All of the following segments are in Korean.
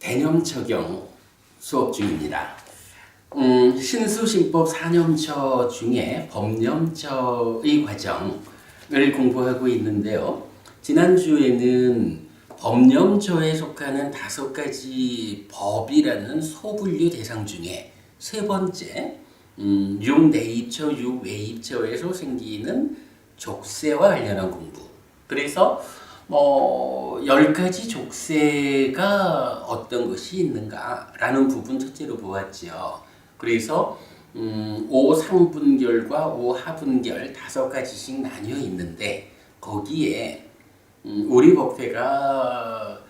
개념 적용 수업 중입니다. 신수신법 4년처 중에 법령처의 과정을 공부하고 있는데요. 지난주에는 법령처에 속하는 5가지 법이라는 소분류 대상 중에 세 번째 6내입처, 6외입처에서 생기는 족쇄와 관련한 공부. 그래서 10가지 족쇄가 어떤 것이 있는가라는 부분 첫째로 보았죠. 그래서 5상분결과 5하분결 5가지씩 나뉘어 있는데 거기에 우리 법회가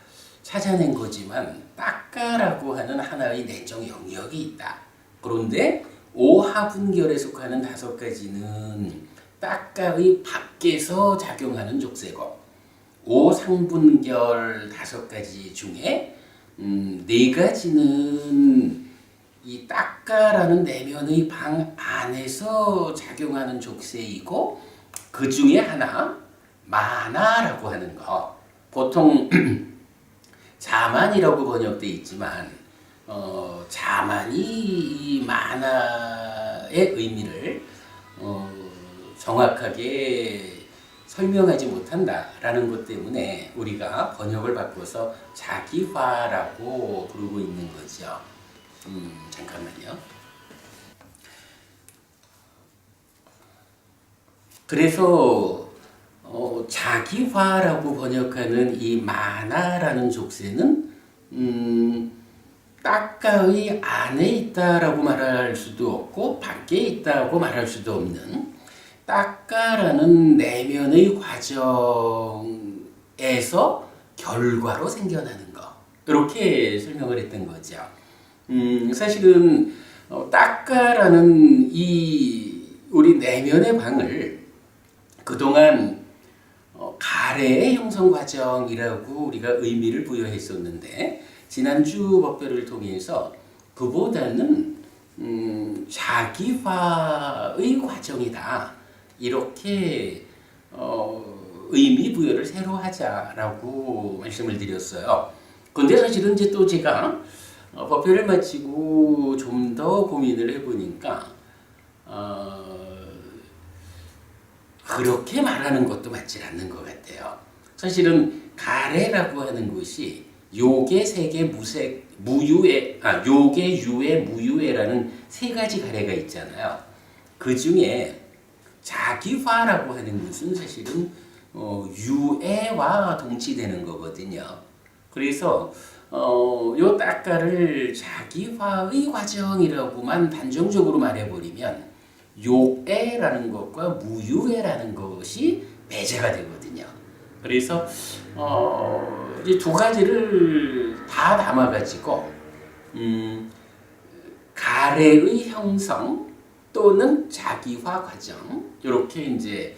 찾아낸 거지만 딱가라고 하는 하나의 내정 영역이 있다. 그런데 5하분결에 속하는 5가지는 딱가의 밖에서 작용하는 족쇄고 5상분결 5가지 중에 4가지는 이 딱가라는 내면의 방 안에서 작용하는 족쇄이고 그 중에 하나 만화라고 하는 거 보통 자만이라고 번역되어 있지만 자만이 이 만화의 의미를 정확하게 설명하지 못한다라는 것 때문에 우리가 번역을 바꿔서 자기화라고 부르고 있는 거죠. 잠깐만요. 그래서 자기화라고 번역하는 이 만화라는 족쇄는 딱가의 안에 있다라고 말할 수도 없고 밖에 있다고 말할 수도 없는 딱가라는 내면의 과정에서 결과로 생겨나는 거 이렇게 설명을 했던 거죠. 사실은 딱가라는 이 우리 내면의 방을 그동안 가래의 형성 과정이라고 우리가 의미를 부여했었는데 지난주 법회를 통해서 그보다는 자기화의 과정이다. 이렇게 의미 부여를 새로 하자라고 말씀을 드렸어요. 근데 사실은 이제 또 제가 법회를 마치고 좀 더 고민을 해보니까 그렇게 말하는 것도 맞지 않는 것 같아요. 사실은 가래라고 하는 것이 요계, 세계, 무색, 무유에, 요계, 유에, 무유에라는 3가지 가래가 있잖아요. 그 중에 자기화라고 하는 것은 사실은 유애와 동치되는 거거든요. 그래서 요 딱가를 자기화의 과정이라고만 단정적으로 말해버리면 요애라는 것과 무유애라는 것이 배제가 되거든요. 그래서 이제 2가지를 다 담아가지고 가래의 형성 또는 자기화 과정 이렇게 이제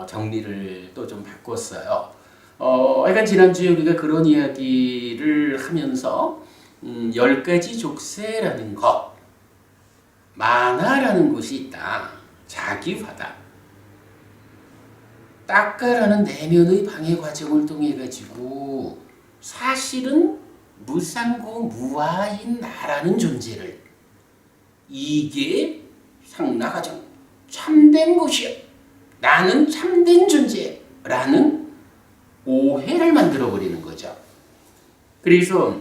정리를 또 좀 바꿨어요. 약간 지난주에 우리가 그런 이야기를 하면서 10가지 족쇄라는 것, 만화라는 것이 있다. 자기화다. 딱가라는 내면의 방해 과정을 통해 가지고 사실은 무상고 무아인 나라는 존재를 이게 상나가정 참된 것이야. 나는 참된 존재라는 오해를 만들어버리는 거죠. 그래서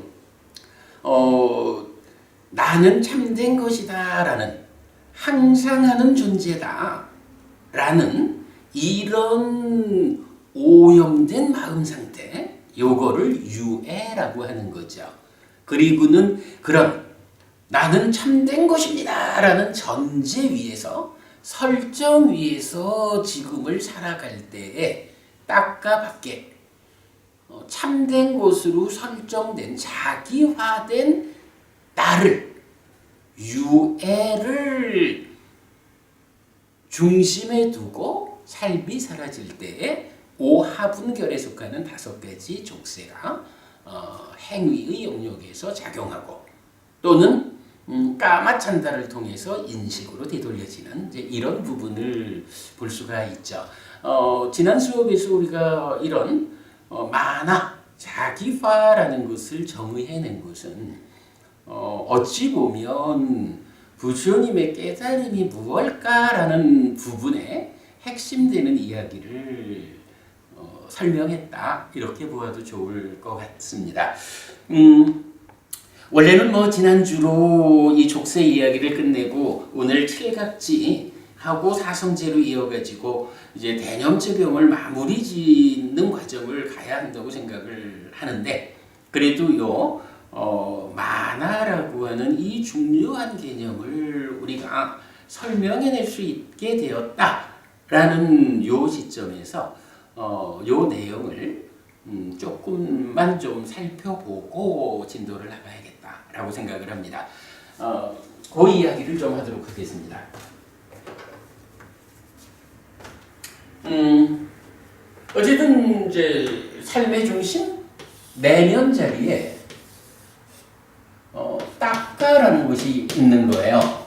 나는 참된 것이다 라는 항상 하는 존재다 라는 이런 오염된 마음 상태 요거를 유애라고 하는 거죠. 그리고는 그런 나는 참된 것입니다 라는 전제 위에서 설정 위에서 지금을 살아갈 때에 딱가 밖에 참된 것으로 설정된 자기화된 나를 유애를 중심에 두고 삶이 사라질 때에 5하분결에 속하는 5가지 족쇄가 행위의 영역에서 작용하고 또는 까마찬다를 통해서 인식으로 되돌려지는 이제 이런 부분을 볼 수가 있죠. 지난 수업에서 우리가 이런 만화 자기화라는 것을 정의해낸 것은 어찌 보면 부처님의 깨달음이 무엇일까라는 부분에 핵심되는 이야기를 설명했다, 이렇게 보아도 좋을 것 같습니다. 원래는 지난주로 이 족쇄 이야기를 끝내고 오늘 칠각지하고 사성제로 이어가지고 이제 대념제병을 마무리 짓는 과정을 가야 한다고 생각을 하는데, 그래도요 만화라고 하는 이 중요한 개념을 우리가 설명해낼 수 있게 되었다라는 요 시점에서 요 내용을 조금만 좀 살펴보고 진도를 나가야겠다라고 생각을 합니다. 그 이야기를 좀 하도록 하겠습니다. 어쨌든 이제 삶의 중심 내면 자리에 딱가라는 것이 있는 거예요.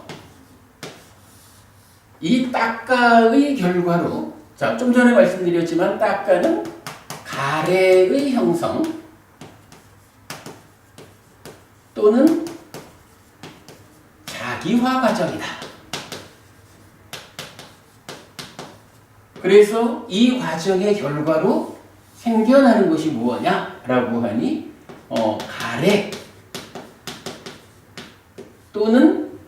이 딱가의 결과로, 자, 좀 전에 말씀드렸지만 딱가는 가래의 형성 또는 자기화 과정이다. 그래서 이 과정의 결과로 생겨나는 것이 무엇냐라고 하니 가래 또는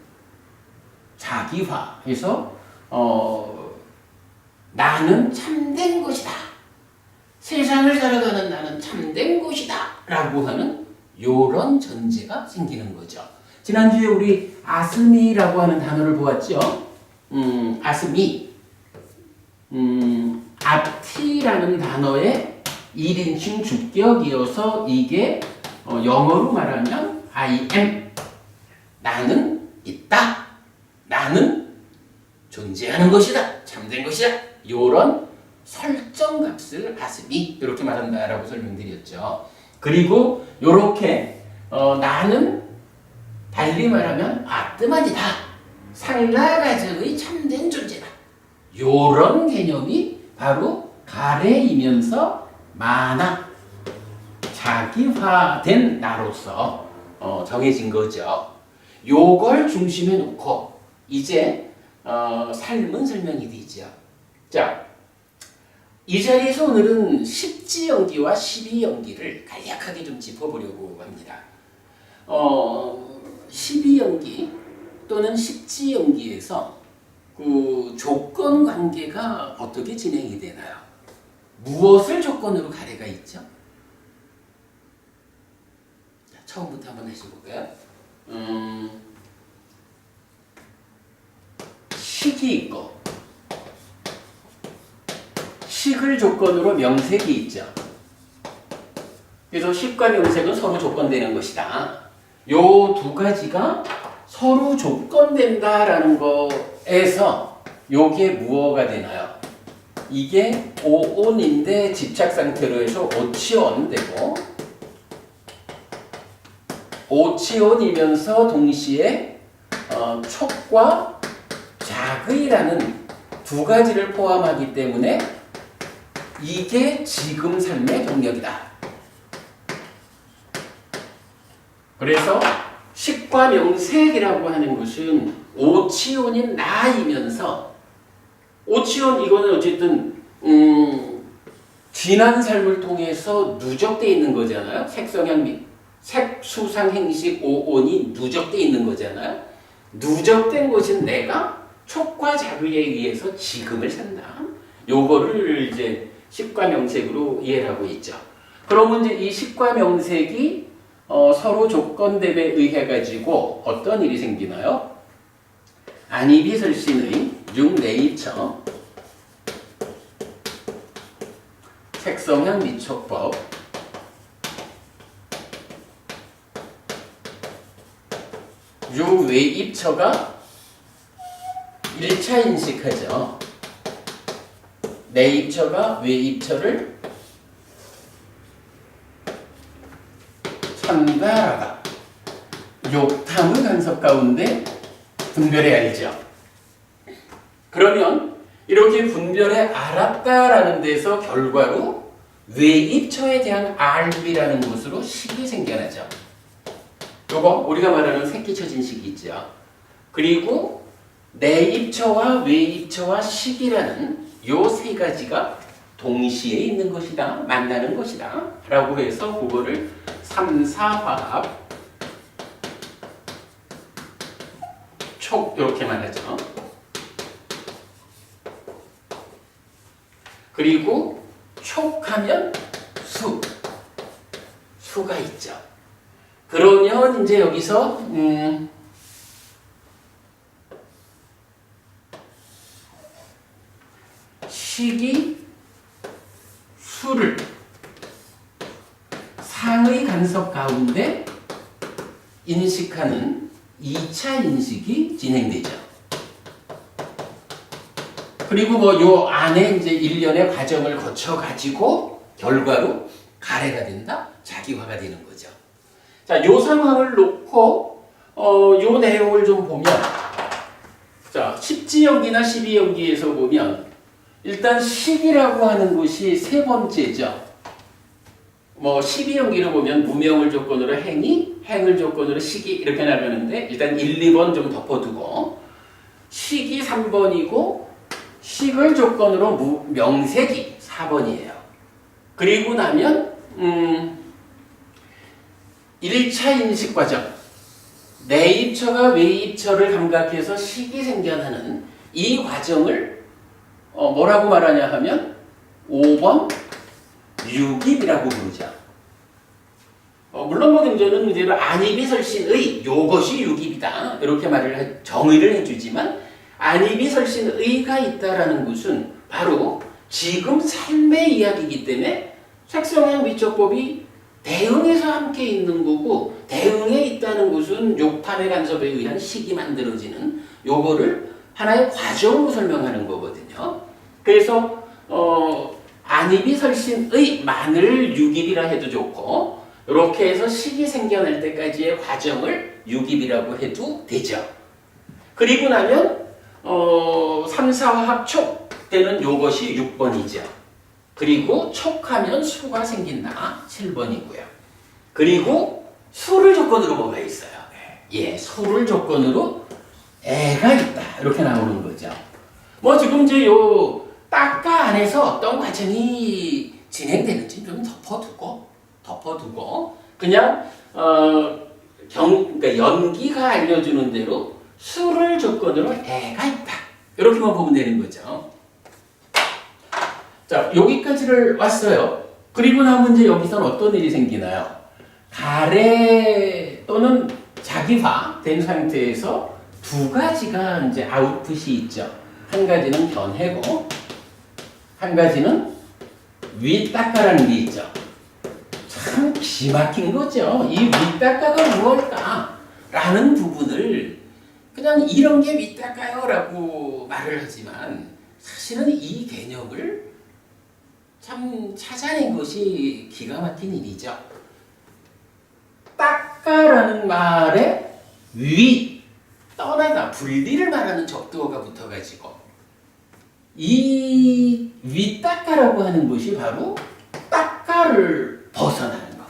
자기화해서 나는 참된 것이다, 세상을 살아가는 나는 참된 것이다 라고 하는 요런 전제가 생기는 거죠. 지난주에 우리 아스미라고 하는 단어를 보았죠. 아스미, 앞티라는 단어의 1인칭 주격이어서 이게 영어로 말하면 I am, 나는 있다, 나는 존재하는 것이다, 참된 것이다, 요런 설정값을 아스미 이렇게 말한다라고 설명드렸죠. 그리고 요렇게 나는 달리 말하면 아뜨만이다, 살라가적의 참된 존재다, 요런 개념이 바로 가래이면서 만화, 자기화된 나로서 정해진 거죠. 요걸 중심에 놓고 이제 삶은 설명이 되죠. 자, 이 자리에서 오늘은 십지연기와 십이연기를 간략하게 좀 짚어보려고 합니다. 십이연기 또는 십지연기에서 그 조건 관계가 어떻게 진행이 되나요? 무엇을 조건으로 가래가 있죠? 자, 처음부터 한번 해볼까요? 식이 있고, 식을 조건으로 명색이 있죠. 그래서 식과 명색은 서로 조건되는 것이다. 요 두 가지가 서로 조건된다라는 거에서 요게 무엇가 되나요? 이게 오온인데 집착 상태로 해서 오치온 되고, 오치온이면서 동시에 촉과 작의라는 두 가지를 포함하기 때문에 이게 지금 삶의 동력이다. 그래서 식과 명색이라고 하는 것은 오치온인 나이면서, 오치온 이거는 어쨌든 지난 삶을 통해서 누적되어 있는 거잖아요. 색성향, 색수상 행식 오온이 누적되어 있는 거잖아요. 누적된 것은 내가 촉과 자의에 의해서 지금을 산다. 요거를 이제 식과 명색으로 이해를 하고 있죠. 그러면 이제 이 식과 명색이 서로 조건됨에 의해 가지고 어떤 일이 생기나요? 안이비설신의 6네이처 색성향 미촉법, 요 외입처가 1차 인식하죠. 내입처가 외입처를 참다하다, 욕탐의 간섭 가운데 분별해 알죠. 그러면 이렇게 분별해 알았다라는 데서 결과로 외입처에 대한 R이라는 것으로 식이 생겨나죠. 요거 우리가 말하는 새끼쳐진 식이 있죠. 그리고 내입처와 외입처와 식이라는 요 세 가지가 동시에 있는 것이다. 만나는 것이다. 라고 해서 그거를 3, 4화합 촉 이렇게 말하죠. 그리고 촉하면 수가 있죠. 그러면 이제 여기서 식이 수를 상의 간섭 가운데 인식하는 2차 인식이 진행되죠. 그리고 뭐 요 안에 이제 일련의 과정을 거쳐 가지고 결과로 가래가 된다, 자기화가 되는 거죠. 자, 요 상황을 놓고 요 내용을 좀 보면, 자, 10지연기나 12연기에서 보면 일단 식이라고 하는 것이 세 번째죠. 뭐 12연기로 보면 무명을 조건으로 행이, 행을 조건으로 식이 이렇게 나가는데 일단 1, 2번 좀 덮어두고 식이 3번이고 식을 조건으로 명색이 4번이에요. 그리고 나면 1차 인식 과정, 내입처가 외입처를 감각해서 식이 생겨나는 이 과정을 뭐라고 말하냐 하면 5번 유깁이라고 부르죠. 물론 뭐 경전은 이대로 안입이설신의 요것이 유깁이다 이렇게 정의를 해주지만 안입이설신의가 있다라는 것은 바로 지금 삶의 이야기이기 때문에 색성향 위촉법이 대응에서 함께 있는 거고, 대응에 있다는 것은 욕탐의 간섭에 의한 식이 만들어지는 요거를 하나의 과정으로 설명하는 거거든요. 그래서 안입이설신의 만을 유깁이라 해도 좋고, 이렇게 해서 식이 생겨날 때까지의 과정을 유깁이라고 해도 되죠. 그리고 나면 3, 4화합 촉 때는 요것이 6번이죠. 그리고 촉하면 수가 생긴다 7번이고요. 그리고 수를 조건으로 뭐가 있어요? 예, 수를 조건으로 애가 있다 이렇게 나오는 거죠. 뭐 지금 이제 요 딱가 안에서 어떤 과정이 진행되는지 좀 덮어두고 그냥 그러니까 연기가 알려주는 대로 수를 조건으로 애가 있다 이렇게만 보면 되는 거죠. 자, 여기까지를 왔어요. 그리고 나면 이제 여기서는 어떤 일이 생기나요? 가래 또는 자기화 된 상태에서 두 가지가 이제 아웃풋이 있죠. 한 가지는 변해고, 한 가지는 윗닦아라는 게 있죠. 참 기막힌 거죠. 이 윗닦아가 무엇일까? 라는 부분을 그냥 이런 게 윗닦아요 라고 말을 하지만 사실은 이 개념을 참 찾아낸 것이 기가 막힌 일이죠. 닦아라는 말에 위, 떠나다, 분리를 말하는 접두어가 붙어가지고 이 윗닦아라고 하는 것이 바로 닦아를 벗어나는 것,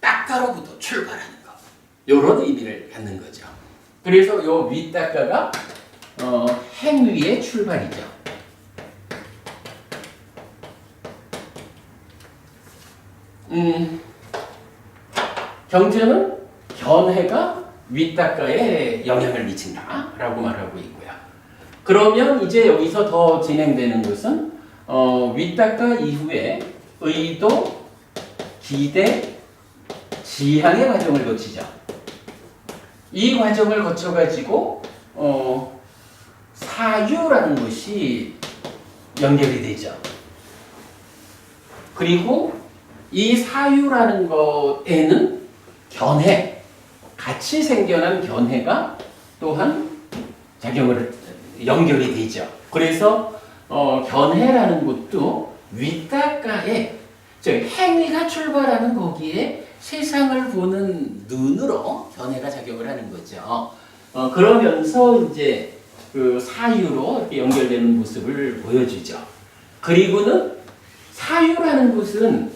닦아로부터 출발하는 것, 이런 의미를 갖는 거죠. 그래서 요 윗닦아가 행위의 출발이죠. 경제는 견해가 윗닦아에 영향을 미친다라고 말하고 있고요. 그러면 이제 여기서 더 진행되는 것은 윗닦아 이후에 의도, 기대, 지향의 과정을 거치죠. 이 과정을 거쳐가지고 사유라는 것이 연결이 되죠. 그리고 이 사유라는 것에는 견해, 같이 생겨난 견해가 또한 연결이 되죠. 그래서 견해라는 것도 윗닦아에, 즉 행위가 출발하는 거기에 세상을 보는 눈으로 견해가 작용을 하는 거죠. 그러면서 이제 그 사유로 이렇게 연결되는 모습을 보여주죠. 그리고는 사유라는 것은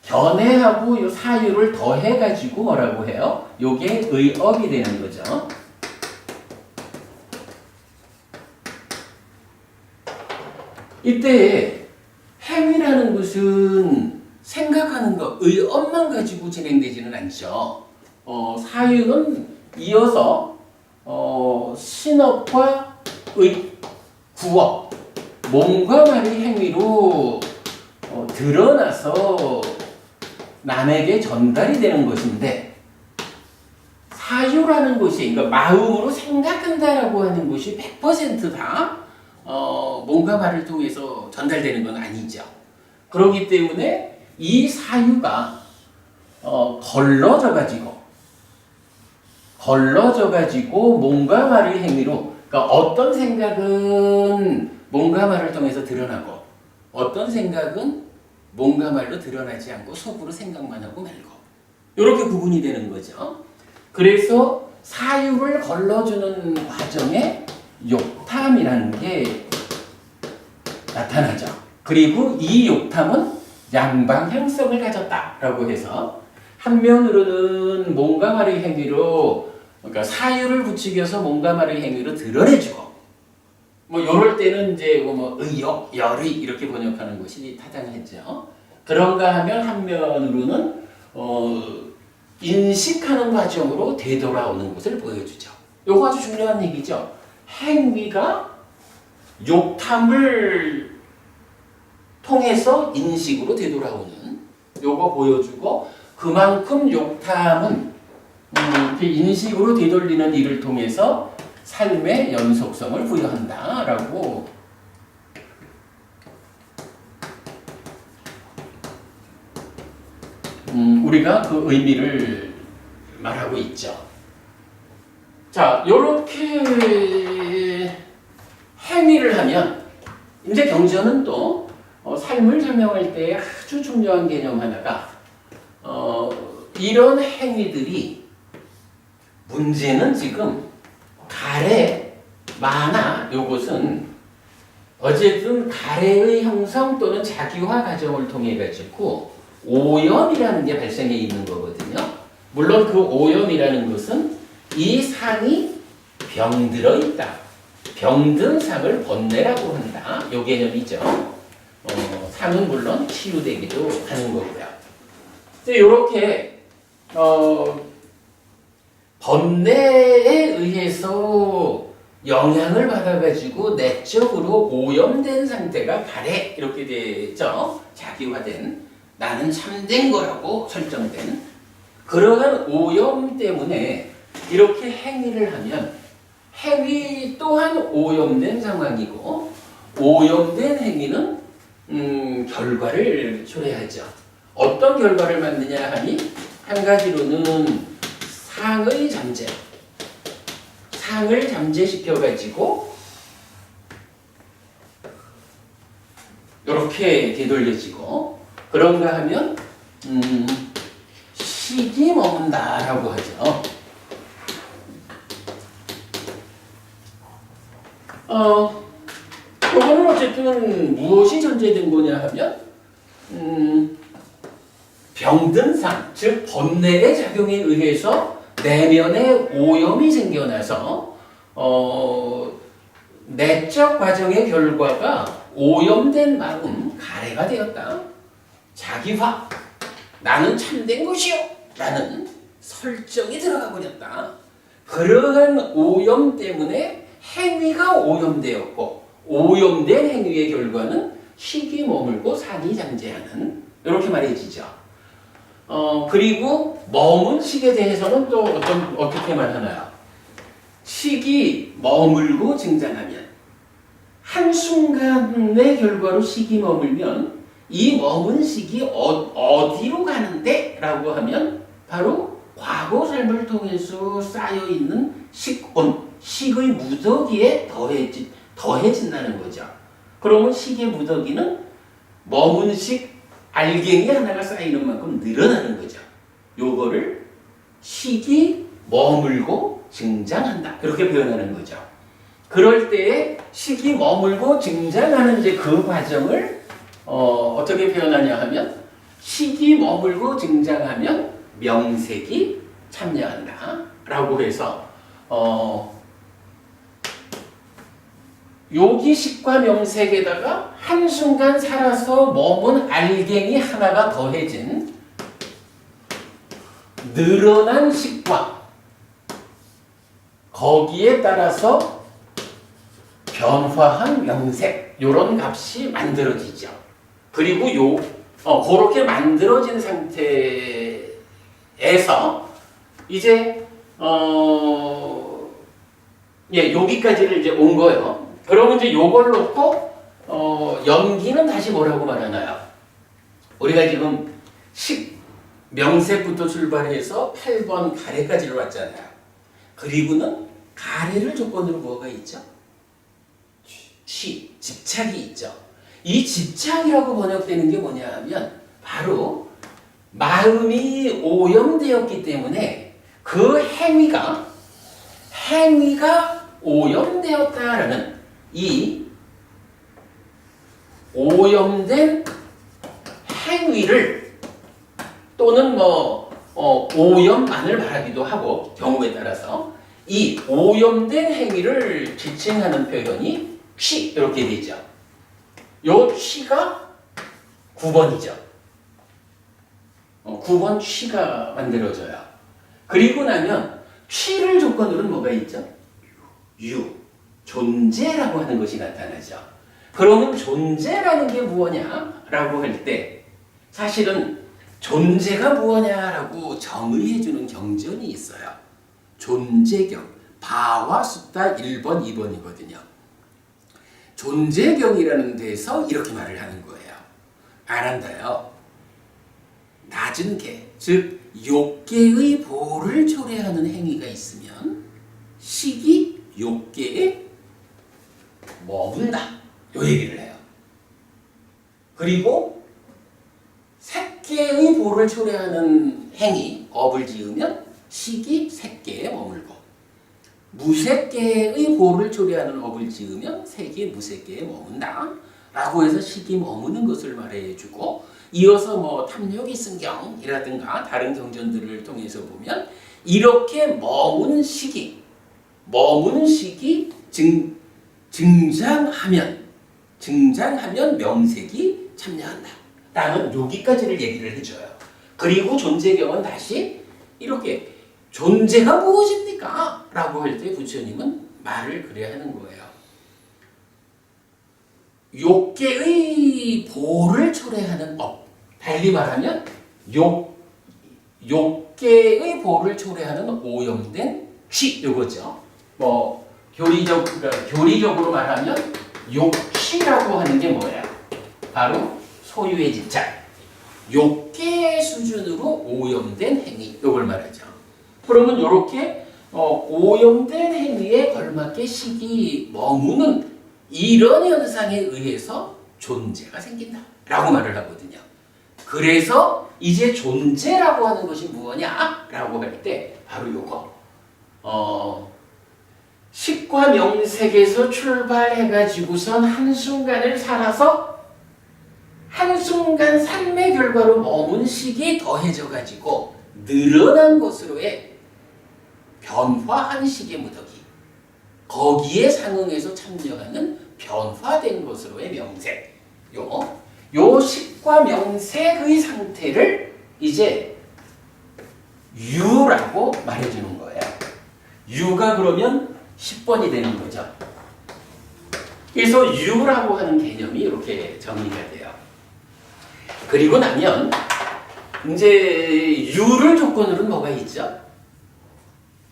견해하고 요 사유를 더해가지고 뭐라고 해요? 요게 의업이 되는 거죠. 이때 행위라는 것은 생각하는 것, 의업만 가지고 진행되지는 않죠. 사유는 이어서 신업과 구업, 몸과 말의 행위로 드러나서 남에게 전달이 되는 것인데, 사유라는 것이, 그러니까 마음으로 생각한다라고 하는 것이 100%다 몸과 말을 통해서 전달되는 건 아니죠. 그렇기 때문에 이 사유가 걸러져 가지고 몸과 말의 행위로, 그러니까 어떤 생각은 몸과 말을 통해서 드러나고 어떤 생각은 몸과 말로 드러나지 않고 속으로 생각만 하고 말고, 이렇게 구분이 되는 거죠. 그래서 사유를 걸러주는 과정에 욕탐이라는 게 나타나죠. 그리고 이 욕탐은 양방향성을 가졌다라고 해서, 한면으로는 몸과 말의 행위로, 그러니까 사유를 부추겨서 몸과 말의 행위로 드러내주고, 뭐 이럴 때는 이제 뭐 의욕, 열의 이렇게 번역하는 것이 타당하죠. 그런가 하면 한면으로는 인식하는 과정으로 되돌아오는 것을 보여주죠. 이거 아주 중요한 얘기죠. 행위가 욕탐을 통해서 인식으로 되돌아오는, 요거 보여주고, 그만큼 욕탐은 인식으로 되돌리는 일을 통해서 삶의 연속성을 부여한다라고 우리가 그 의미를 말하고 있죠. 자, 요렇게 행위를 하면, 이제 경전은 또 삶을 설명할 때 아주 중요한 개념 하나가 이런 행위들이, 문제는 지금 가래, 만화, 요것은 어쨌든 가래의 형성 또는 자기화 과정을 통해 가지고 오염이라는 게 발생해 있는 거거든요. 물론 그 오염이라는 것은 이 상이 병들어 있다, 병든 상을 번뇌라고 한다, 요 개념이죠. 상은 물론 치유되기도 하는 거고요. 이렇게 번뇌에 의해서 영향을 받아가지고 내적으로 오염된 상태가 가래, 이렇게 되죠. 자기화된, 나는 참된 거라고 설정된 그러한 오염 때문에 이렇게 행위를 하면, 행위 또한 오염된 상황이고, 오염된 행위는 결과를 초래하죠. 어떤 결과를 만드냐 하니, 한 가지로는 상의 잠재, 상을 잠재시켜가지고 이렇게 되돌려지고, 그런가 하면 식이 머문다라고 하죠. 이거는 어쨌든 무엇이 전제된 거냐 하면 병든 상, 즉 번뇌의 작용에 의해서 내면에 오염이 생겨나서 내적 과정의 결과가 오염된 마음, 가래가 되었다. 자기화, 나는 참된 것이요 라는 설정이 들어가 버렸다. 그러한 오염 때문에 행위가 오염되었고, 오염된 행위의 결과는 식이 머물고 상이 잠재하는, 이렇게 말해지죠. 그리고 머문 식에 대해서는 또 어떻게 말하나요? 식이 머물고 증장하면, 한순간의 결과로 식이 머물면 이 머문 식이 어디로 가는데? 라고 하면 바로 과거 삶을 통해서 쌓여있는 식온, 식의 무더기에 더해진다는 거죠. 그러면 식의 무더기는 머문 식 알갱이 하나가 쌓이는 만큼 늘어나는 거죠. 요거를 식이 머물고 증장한다, 그렇게 표현하는 거죠. 그럴 때에 식이 머물고 증장하는 이제 그 과정을 어떻게 표현하냐 하면 식이 머물고 증장하면 명색이 참여한다 라고 해서 여기 식과 명색에다가 한순간 살아서 머문 알갱이 하나가 더해진 늘어난 식과 거기에 따라서 변화한 명색 이런 값이 만들어지죠. 그리고 그렇게 만들어진 상태에서 이제 여기까지를 이제 온 거예요. 그러면 이제 요걸 놓고 연기는 다시 뭐라고 말하나요? 우리가 지금 명색부터 출발해서 8번 가래까지로 왔잖아요. 그리고는 가래를 조건으로 뭐가 있죠? 집착이 있죠. 이 집착이라고 번역되는 게 뭐냐 하면 바로 마음이 오염되었기 때문에 그 행위가 오염되었다라는 이 오염된 행위를 또는 오염만을 말하기도 하고 경우에 따라서 이 오염된 행위를 지칭하는 표현이 취 이렇게 되죠. 요 취가 9번이죠. 9번 취가 만들어져요. 그리고 나면 취를 조건으로는 뭐가 있죠? 존재라고 하는 것이 나타나죠. 그러면 존재라는 게 무엇냐라고 할 때 사실은 존재가 무엇냐라고 정의해주는 경전이 있어요. 존재경, 바와 숫자 1번, 2번이거든요. 존재경이라는 데서 이렇게 말을 하는 거예요. 안 한다요. 낮은 개, 즉 욕계의 보를 초래하는 행위가 있으면 식이 욕계에 머문다. 요 얘기를 해요. 그리고 색계의 보를 초래하는 행위, 업을 지으면 식이 색계에 머물고 무색계의 보를 초래하는 업을 지으면 색이 무색계에 머문다. 라고 해서 식이 머무는 것을 말해주고 이어서 탐욕이 승경이라든가 다른 경전들을 통해서 보면 이렇게 머무는 식이 증장하면 명색이 참여한다. 라는 여기까지를 얘기를 해줘요. 그리고 존재경은 다시 이렇게 존재가 무엇입니까? 라고 할 때 부처님은 말을 그래야 하는 거예요. 욕계의 보를 초래하는 법. 달리 말하면 욕계의 보를 초래하는 오염된 취 요거죠. 교리적으로 말하면 욕취라고 하는 게 뭐예요? 바로 소유의 집착. 욕계 수준으로 오염된 행위 요걸 말하죠. 그러면 이렇게 오염된 행위에 걸맞게 식이 머무는 이런 현상에 의해서 존재가 생긴다 라고 말을 하거든요. 그래서 이제 존재라고 하는 것이 무엇냐 라고 할 때 바로 요거 식과 명색에서 출발해가지고선 한순간을 살아서 한순간 삶의 결과로 머문 식이 더해져가지고 늘어난 것으로의 변화한 식의 무더기 거기에 상응해서 참여하는 변화된 것으로의 명색 요 식과 명색의 상태를 이제 유라고 말해주는 거예요. 유가 그러면 10번이 되는 거죠. 그래서 유라고 하는 개념이 이렇게 정의가 돼요. 그리고 나면 이제 유를 조건으로는 뭐가 있죠?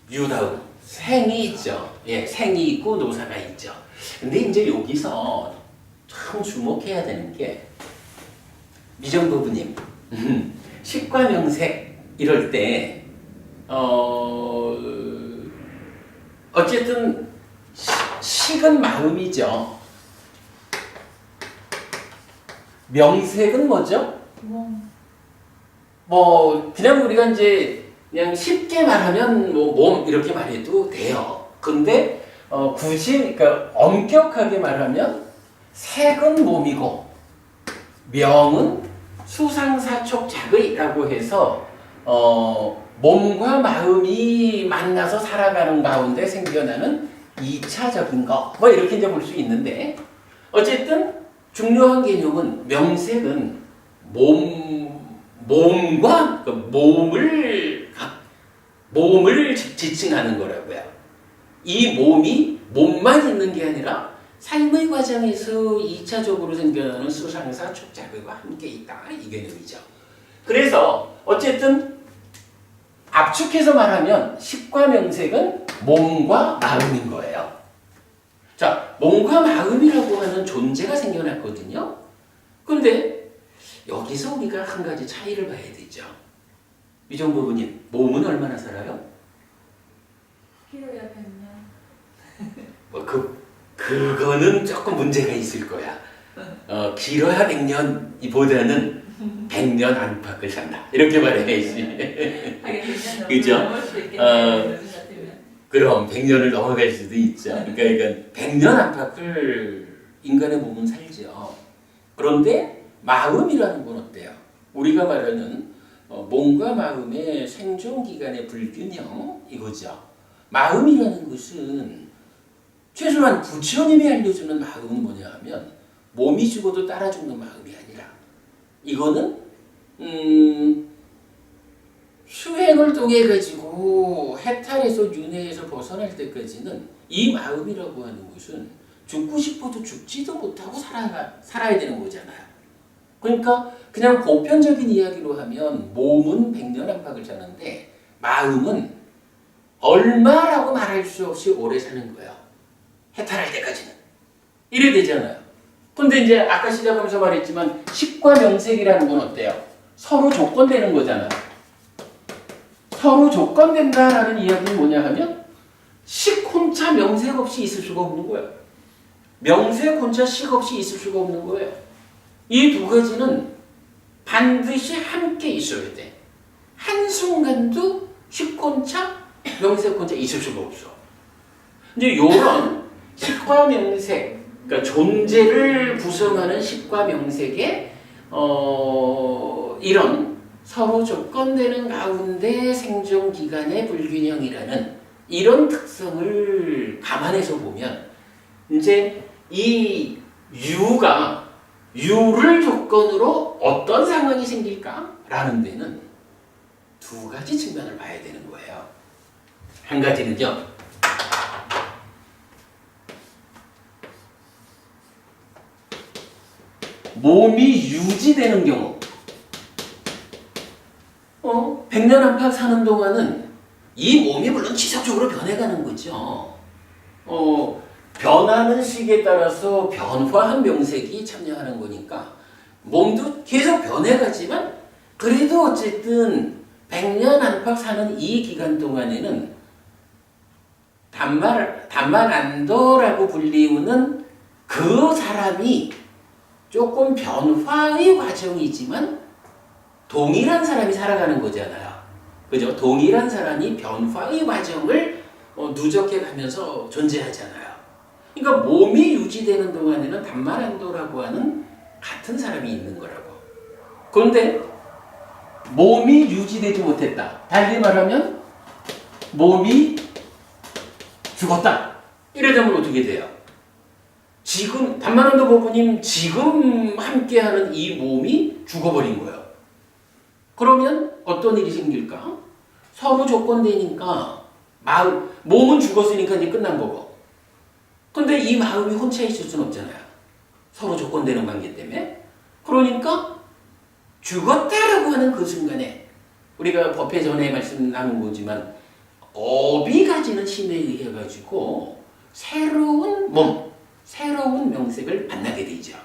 유다음 생이 있죠. 예, 생이 있고 노사가 있죠. 근데 이제 여기서 참 주목해야 되는 게 미정부부님 식과 명색 이럴 때 어쨌든 식은 마음이죠. 명색은 뭐죠? 그냥 우리가 이제 그냥 쉽게 말하면 몸 이렇게 말해도 돼요. 근데 굳이 그러니까 엄격하게 말하면 색은 몸이고 명은 수상사촉작의라고 해서 몸과 마음이 만나서 살아가는 가운데 생겨나는 2차적인 거 뭐 이렇게 이제 볼 수 있는데 어쨌든 중요한 개념은 명색은 몸과 그러니까 몸을 지칭하는 거라고요. 이 몸만 있는 게 아니라 삶의 과정에서 2차적으로 생겨나는 수상사 촉작의와 함께 있다 이 개념이죠. 그래서 어쨌든 압축해서 말하면 식과 명색은 몸과 마음인 거예요. 자, 몸과 마음이라고 하는 존재가 생겨났거든요. 그런데 여기서 우리가 한 가지 차이를 봐야 되죠. 이정 부부님, 몸은 얼마나 살아요? 길어야 100년. 그거는 조금 문제가 있을 거야. 길어야 100년보다는 100년 안팎을 산다. 이렇게 말해야지. 그죠? 그럼 100년을 넘어갈 수도 있죠. 그러니까 이건 100년 안팎을 인간의 몸은 살죠. 그런데 마음이라는 건 어때요? 우리가 말하는 몸과 마음의 생존 기간의 불균형 이거죠. 마음이라는 것은 최소한 부처님이 알려주는 마음은 뭐냐 하면 몸이 죽어도 따라 죽는 마음이 아니라 이거는 수행을 통해 가지고 해탈에서 윤회에서 벗어날 때까지는 이 마음이라고 하는 것은 죽고 싶어도 죽지도 못하고 살아야 되는 거잖아요. 그러니까 그냥 보편적인 이야기로 하면 몸은 100년 안팎을 사는데 마음은 얼마라고 말할 수 없이 오래 사는 거예요. 해탈할 때까지는. 이래 되잖아요. 근데 이제 아까 시작하면서 말했지만 식과 명색이라는 건 어때요? 서로 조건되는 거잖아요. 서로 조건된다라는 이야기는 뭐냐 하면 식 혼자 명색 없이 있을 수가 없는 거예요. 명색 혼자 식 없이 있을 수가 없는 거예요. 이 두 가지는 반드시 함께 있어야 돼. 한순간도 식 혼자 명색 혼자 있을 수가 없어. 이제 이런 식과 명색, 그러니까 존재를 구성하는 식과 명색의 이런 서로 조건되는 가운데 생존 기간의 불균형이라는 이런 특성을 감안해서 보면 이제 이 유를 조건으로 어떤 상황이 생길까라는 데는 두 가지 측면을 봐야 되는 거예요. 한 가지는요. 몸이 유지되는 경우 100년 안팎 사는 동안은 이 몸이 물론 지속적으로 변해가는 거죠. 변하는 시기에 따라서 변화한 명색이 참여하는 거니까 몸도 계속 변해가지만 그래도 어쨌든 100년 안팎 사는 이 기간 동안에는 단만안도라고 불리우는 그 사람이 조금 변화의 과정이지만 동일한 사람이 살아가는 거잖아요. 그죠? 동일한 사람이 변화의 과정을 누적해 가면서 존재하잖아요. 그러니까 몸이 유지되는 동안에는 단만안도라고 하는 같은 사람이 있는 거라고. 그런데 몸이 유지되지 못했다. 달리 말하면 몸이 죽었다. 이러자면 어떻게 돼요? 지금 단만안도 부부님 지금 함께하는 이 몸이 죽어버린 거예요. 그러면 어떤 일이 생길까? 서로 조건되니까 몸은 죽었으니까 이제 끝난 거고. 근데 이 마음이 혼자 있을 수는 없잖아요. 서로 조건되는 관계 때문에. 그러니까 죽었다라고 하는 그 순간에 우리가 법회 전에 말씀 나눈 거지만 업이 가지는 힘에 의해 가지고 새로운 몸, 새로운 명색을 만나게 되죠.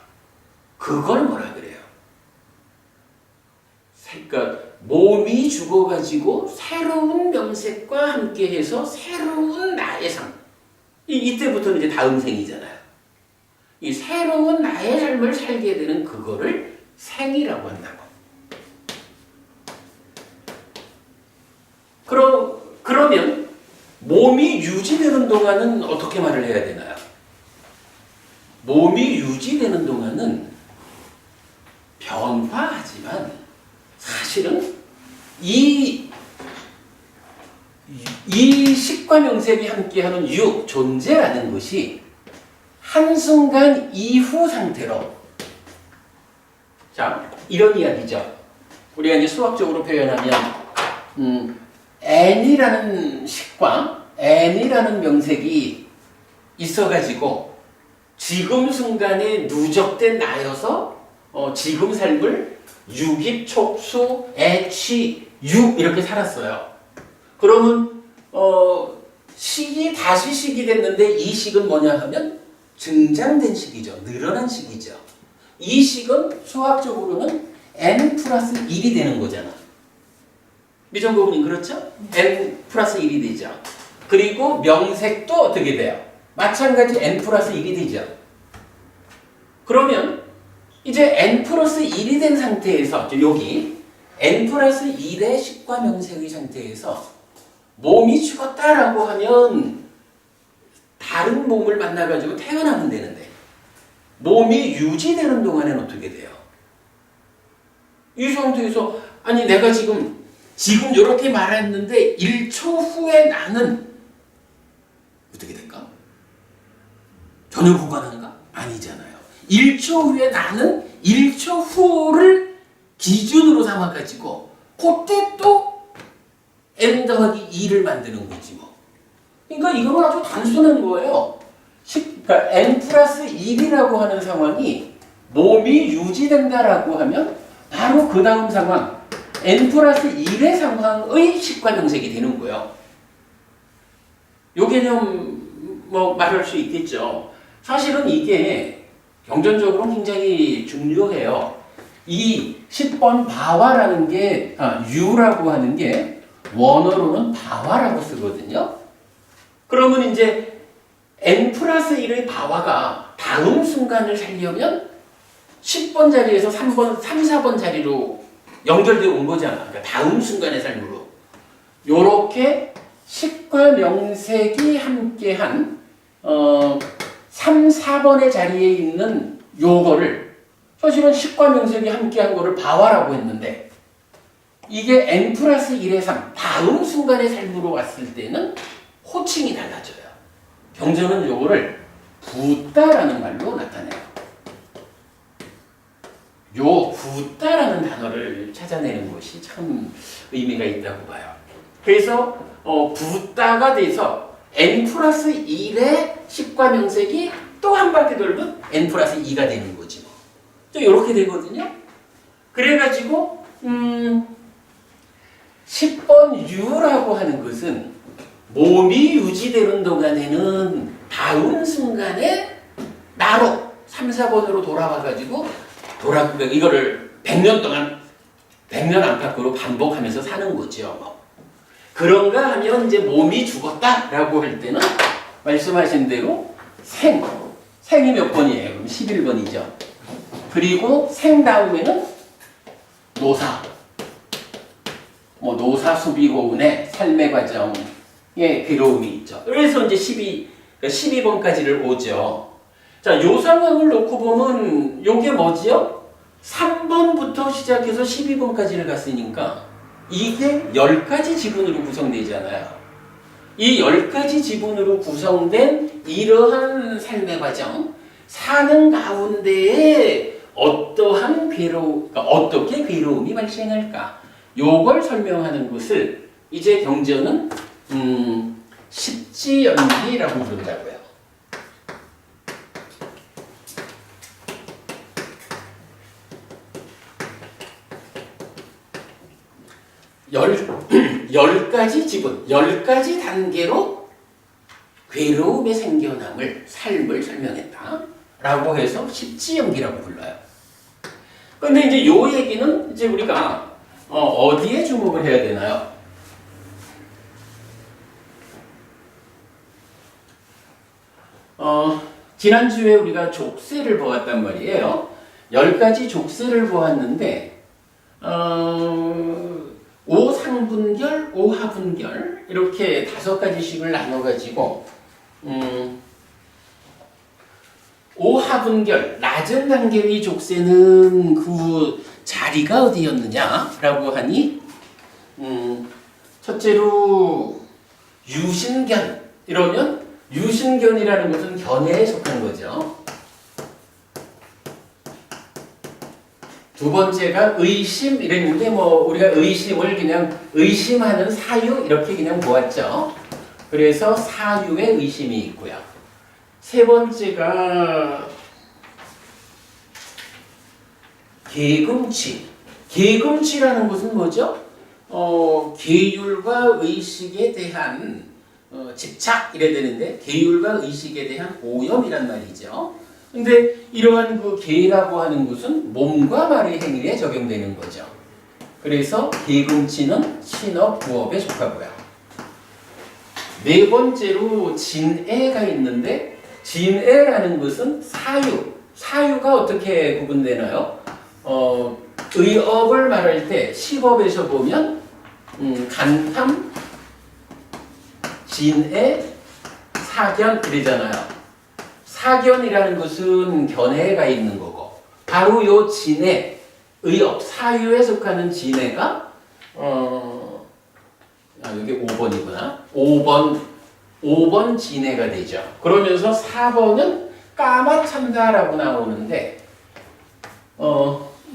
그걸 뭐라 그래요? 그러니까 몸이 죽어가지고 새로운 명색과 함께해서 새로운 나의 삶. 이때부터는 이제 다음 생이잖아요. 이 새로운 나의 삶을 살게 되는 그거를 생이라고 한다고. 그러면 몸이 유지되는 동안은 어떻게 말을 해야 되나요? 몸이 유지되는 동안은 변화하지만 사실은 이 식과 명색이 함께하는 유, 존재라는 것이 한순간 이후 상태로, 자, 이런 이야기죠. 우리가 이제 수학적으로 표현하면 n이라는 식과 n이라는 명색이 있어가지고 지금 순간에 누적된 나여서 지금 삶을 유깁, 촉수, 애취, 유 이렇게 살았어요. 그러면 식이 다시 식이 됐는데 이 식은 뭐냐 하면 증장된 식이죠. 늘어난 식이죠. 이 식은 수학적으로는 n 플러스 1이 되는 거잖아. 미정고문님 그렇죠? n 플러스 1이 되죠. 그리고 명색도 어떻게 돼요? 마찬가지 n 플러스 1이 되죠. 그러면 이제 n 플러스 1이 된 상태에서 여기 n 플러스 1의 식과 명색의 상태에서 몸이 죽었다라고 하면 다른 몸을 만나가지고 태어나면 되는데 몸이 유지되는 동안에는 어떻게 돼요? 이 상태에서 아니 내가 지금 이렇게 말했는데 1초 후에 나는 어떻게 될까? 전혀 불가능한가? 아니잖아요. 1초 후에 나는 1초 후를 기준으로 삼아가지고 그때 또 n 더하기 2를 만드는 거지 뭐. 그러니까 이건 아주 단순한 거예요. 그러니까 n 플러스 1이라고 하는 상황이 몸이 유지된다라고 하면 바로 그 다음 상황 n 플러스 1의 상황의 식과 명색이 되는 거예요. 요 개념 뭐 말할 수 있겠죠. 사실은 이게 경전적으로 굉장히 중요해요. 이 10번 바화라는 게 유라고 하는 게 원어로는 바화라고 쓰거든요. 그러면 이제 n 플러스 1의 바화가 다음 순간을 살려면 10번 자리에서 3번, 3, 4번 자리로 연결되어 온 거잖아. 그러니까 다음 순간의 삶으로. 요렇게 식과 명색이 함께한 3, 4번의 자리에 있는 요거를 사실은 식과 명색이 함께한 거를 바화라고 했는데 이게 n 플러스 1의 3, 다음 순간의 삶으로 왔을 때는 호칭이 달라져요. 경전은 요거를 붓다라는 말로 나타내요. 요 붓다라는 단어를 찾아내는 것이 참 의미가 있다고 봐요. 그래서 붓다가 돼서 n 플러스 1의 식과 명색이 또 한 바퀴 돌면 n 플러스 2가 되는 거지 뭐. 이렇게 되거든요. 그래가지고 10번 U라고 하는 것은 몸이 유지되는 동안에는 다음 순간에 나로 3, 4번으로 돌아와가지고 이거를 100년 동안 100년 안팎으로 반복하면서 사는 거죠. 그런가 하면 이제 몸이 죽었다라고 할 때는 말씀하신 대로 생이 몇 번이에요? 그럼 11번이죠. 그리고 생 다음에는 노사, 노사 수비고운의 삶의 과정에 괴로움이 있죠. 그래서 이제 12번까지를 오죠. 자, 요 상황을 놓고 보면 요게 뭐지요? 3번부터 시작해서 12번까지를 갔으니까 이게 10가지 지분으로 구성되잖아요. 이 10가지 지분으로 구성된 이러한 삶의 과정, 사는 가운데에 어떻게 괴로움이 발생할까? 요걸 설명하는 것을 이제 경전은 십지연기라고 부른다고요. 열 가지 지분, 10가지 단계로 괴로움의 생겨남을, 삶을 설명했다. 라고 해서 십지연기라고 불러요. 근데 이제 요 얘기는 이제 우리가 어디에 주목을 해야 되나요? 지난주에 우리가 족쇄를 보았단 말이에요. 10가지 족쇄를 보았는데 오상분결, 오하분결 이렇게 5가지씩을 나눠가지고 오하분결 낮은 단계의 족쇄는 그 자리가 어디였느냐라고 하니 첫째로 유신견 이러면 유신견이라는 것은 견해에 속한 거죠. 두 번째가 의심 이랬는데 뭐 우리가 의심을 그냥 의심하는 사유 이렇게 그냥 보았죠. 그래서 사유에 의심이 있고요. 세 번째가 계금치. 계금치라는 것은 뭐죠? 계율과 의식에 대한 집착 이래 되는데 계율과 의식에 대한 오염이란 말이죠. 근데 이러한 그 계라고 하는 것은 몸과 말의 행위에 적용되는 거죠. 그래서 계금치는 신업 부업에 속하고요. 네 번째로 진애가 있는데 진애라는 것은 사유. 사유가 어떻게 구분되나요? 의업을 말할 때 시법에서 보면 간탐, 진애, 사견 이러잖아요. 사견이라는 것은 견해가 있는 거고 바로 요 진애, 의업, 사유에 속하는 진애가 여기 5번이구나. 5번 진애가 되죠. 그러면서 4번은 까마찬다라고 나오는데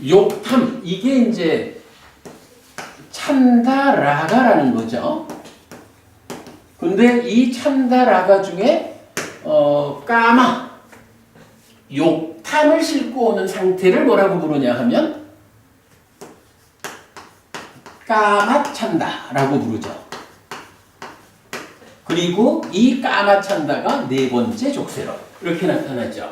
욕탐 이게 이제 찬다라가라는 거죠. 근데 이 찬다라가 중에 까마 욕탐을 싣고 오는 상태를 뭐라고 부르냐 하면 까마찬다라고 부르죠. 그리고 이 까마찬다가 네 번째 족쇄로 이렇게 나타나죠.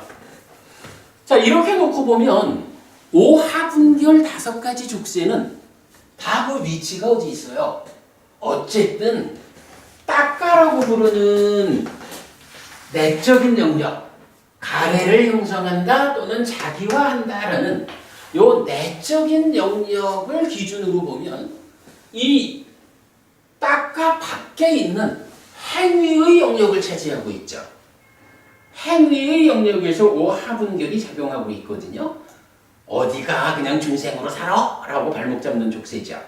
자, 이렇게 놓고 보면 오하분결 5가지 족쇄는 다 그 위치가 어디 있어요? 어쨌든 따까라고 부르는 내적인 영역, 가래를 형성한다 또는 자기화한다라는 요 내적인 영역을 기준으로 보면 이 따까 밖에 있는 행위의 영역을 차지하고 있죠. 행위의 영역에서 오하분결이 작용하고 있거든요. 어디가 그냥 중생으로 살아? 라고 발목 잡는 족쇄죠.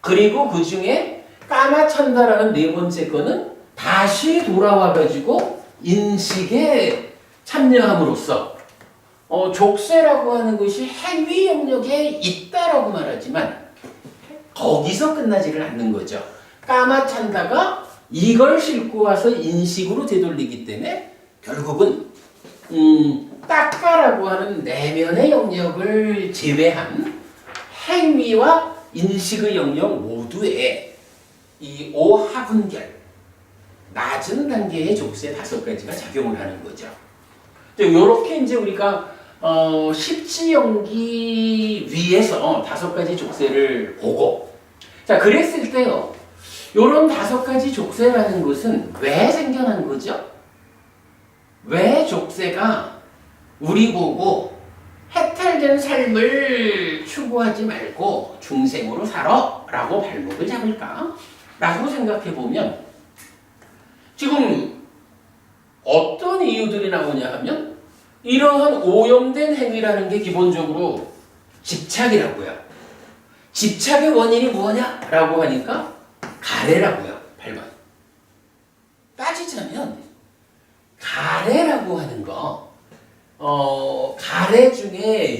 그리고 그 중에 까마찬다라는 네 번째 거는 다시 돌아와가지고 인식에 참여함으로써 족쇄라고 하는 것이 행위 영역에 있다라고 말하지만 거기서 끝나지를 않는 거죠. 까마찬다가 이걸 싣고 와서 인식으로 되돌리기 때문에 결국은 따까라고 하는 내면의 영역을 제외한 행위와 인식의 영역 모두에 이 오하분결 낮은 단계의 족쇄 5가지가 작용을 하는 거죠. 이렇게 이제 우리가 십지연기 위에서 5가지 족쇄를 보고 자 그랬을 때요. 요런 5가지 족쇄라는 것은 왜 생겨난 거죠? 왜 족쇄가 우리 보고 해탈된 삶을 추구하지 말고 중생으로 살아 라고 발목을 잡을까? 라고 생각해 보면 지금 어떤 이유들이 나오냐 하면 이러한 오염된 행위라는 게 기본적으로 집착이라고요. 집착의 원인이 뭐냐? 라고 하니까 가래라고요. 8번. 따지자면 가래라고 하는 거 가래 중에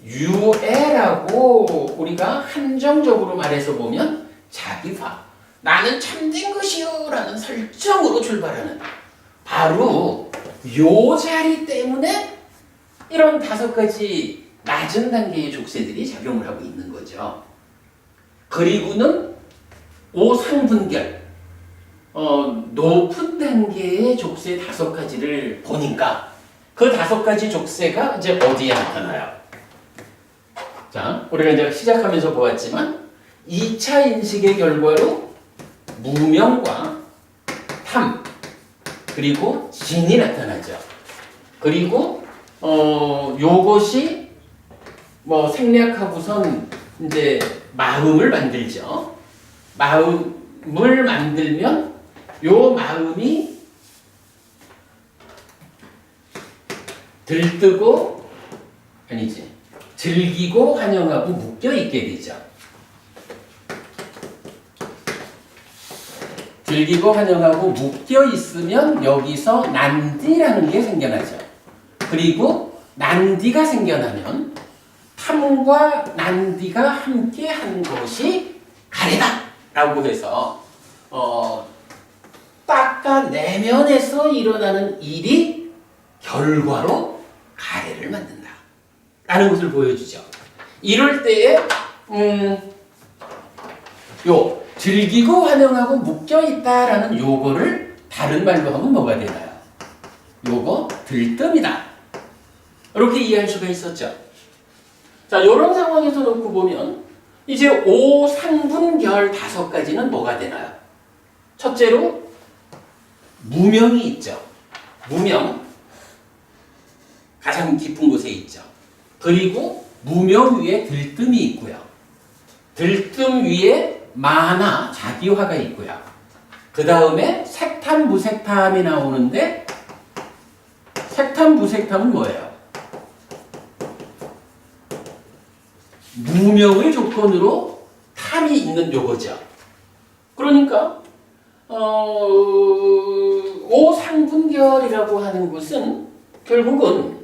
유애라고 우리가 한정적으로 말해서 보면 자기화 나는 참된 것이요 라는 설정으로 출발하는 바로 요 자리 때문에 이런 5가지 낮은 단계의 족쇄들이 작용을 하고 있는 거죠. 그리고는 오상분결 높은 단계의 족쇄 5가지를 보니까 그 5가지 족쇄가 이제 어디에 나타나요? 자, 우리가 이제 시작하면서 보았지만 2차 인식의 결과로 무명과 탐 그리고 진이 나타나죠. 그리고 요것이 뭐 생략하고선 이제 마음을 만들죠. 마음을 만들면 요 마음이 들뜨고 아니지 즐기고 환영하고 묶여 있게 되죠. 즐기고 환영하고 묶여 있으면 여기서 난디라는 게 생겨나죠. 그리고 난디가 생겨나면 탐과 난디가 함께 한 것이 가래다 라고 해서 닦아내면에서 일어나는 일이 결과로 가래를 만든다 라는 것을 보여주죠. 이럴 때에 요 즐기고 환영하고 묶여있다라는 요거를 다른 말로 하면 뭐가 되나요? 요거 들뜸이다 이렇게 이해할 수가 있었죠. 자, 이런 상황에서 놓고 보면 이제 오상분결 5가지는 뭐가 되나요? 첫째로 무명이 있죠. 무명 가장 깊은 곳에 있죠. 그리고 무명 위에 들뜸이 있고요. 들뜸 위에 만화, 자기화가 있고요. 그 다음에 색탐, 무색탐이 나오는데 색탐, 무색탐은 뭐예요? 무명의 조건으로 탐이 있는 요거죠. 그러니까 오상분결이라고 하는 것은 결국은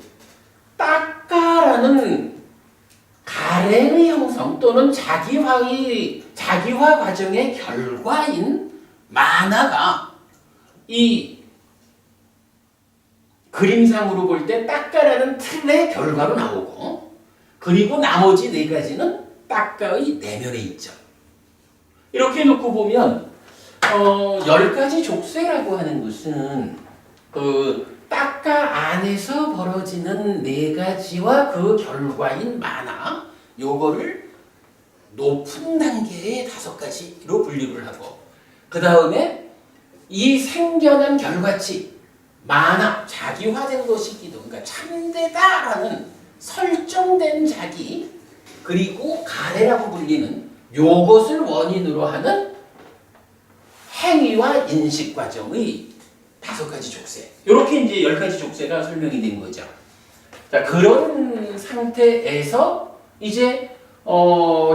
닦아라는 가래의 형성 또는 자기화 과정의 결과인 만화가 이 그림상으로 볼 때 닦아라는 틀의 결과로 나오고 그리고 나머지 4가지는 닦아의 내면에 있죠. 이렇게 놓고 보면 10가지 족쇄라고 하는 것은 그 닦아 안에서 벌어지는 4가지와 그 결과인 만화 요거를 높은 단계의 5가지로 분류를 하고 그 다음에 이 생겨난 결과치 만화 자기화된 것이기도 그러니까 참되다라는 설정된 자기 그리고 가래라고 불리는 요것을 원인으로 하는 행위와 인식 과정의 5가지 족쇄. 이렇게 이제 10가지 족쇄가 설명이 된 거죠. 자, 그런 상태에서 이제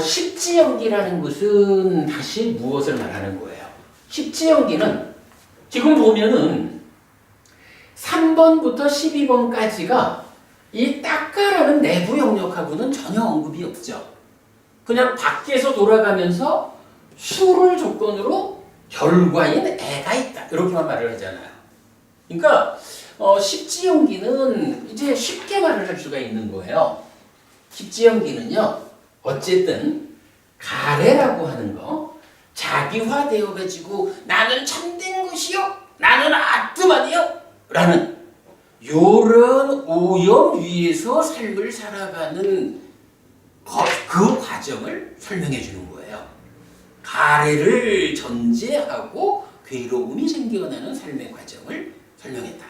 십지연기라는 것은 다시 무엇을 말하는 거예요? 십지연기는 지금 보면은 3번부터 12번까지가 이 닦아라는 내부 영역하고는 전혀 언급이 없죠. 그냥 밖에서 돌아가면서 수를 조건으로 결과인 애가 있다. 이렇게만 말을 하잖아요. 그러니까 십지연기는 이제 쉽게 말을 할 수가 있는 거예요. 십지연기는요. 어쨌든 가래라고 하는 거 자기화되어 가지고 나는 참된 것이요. 나는 아트만이요. 라는 요런 오염 위에서 삶을 살아가는 그 과정을 설명해 주는 거예요. 가래를 전제하고 괴로움이 생겨나는 삶의 과정을 설명했다.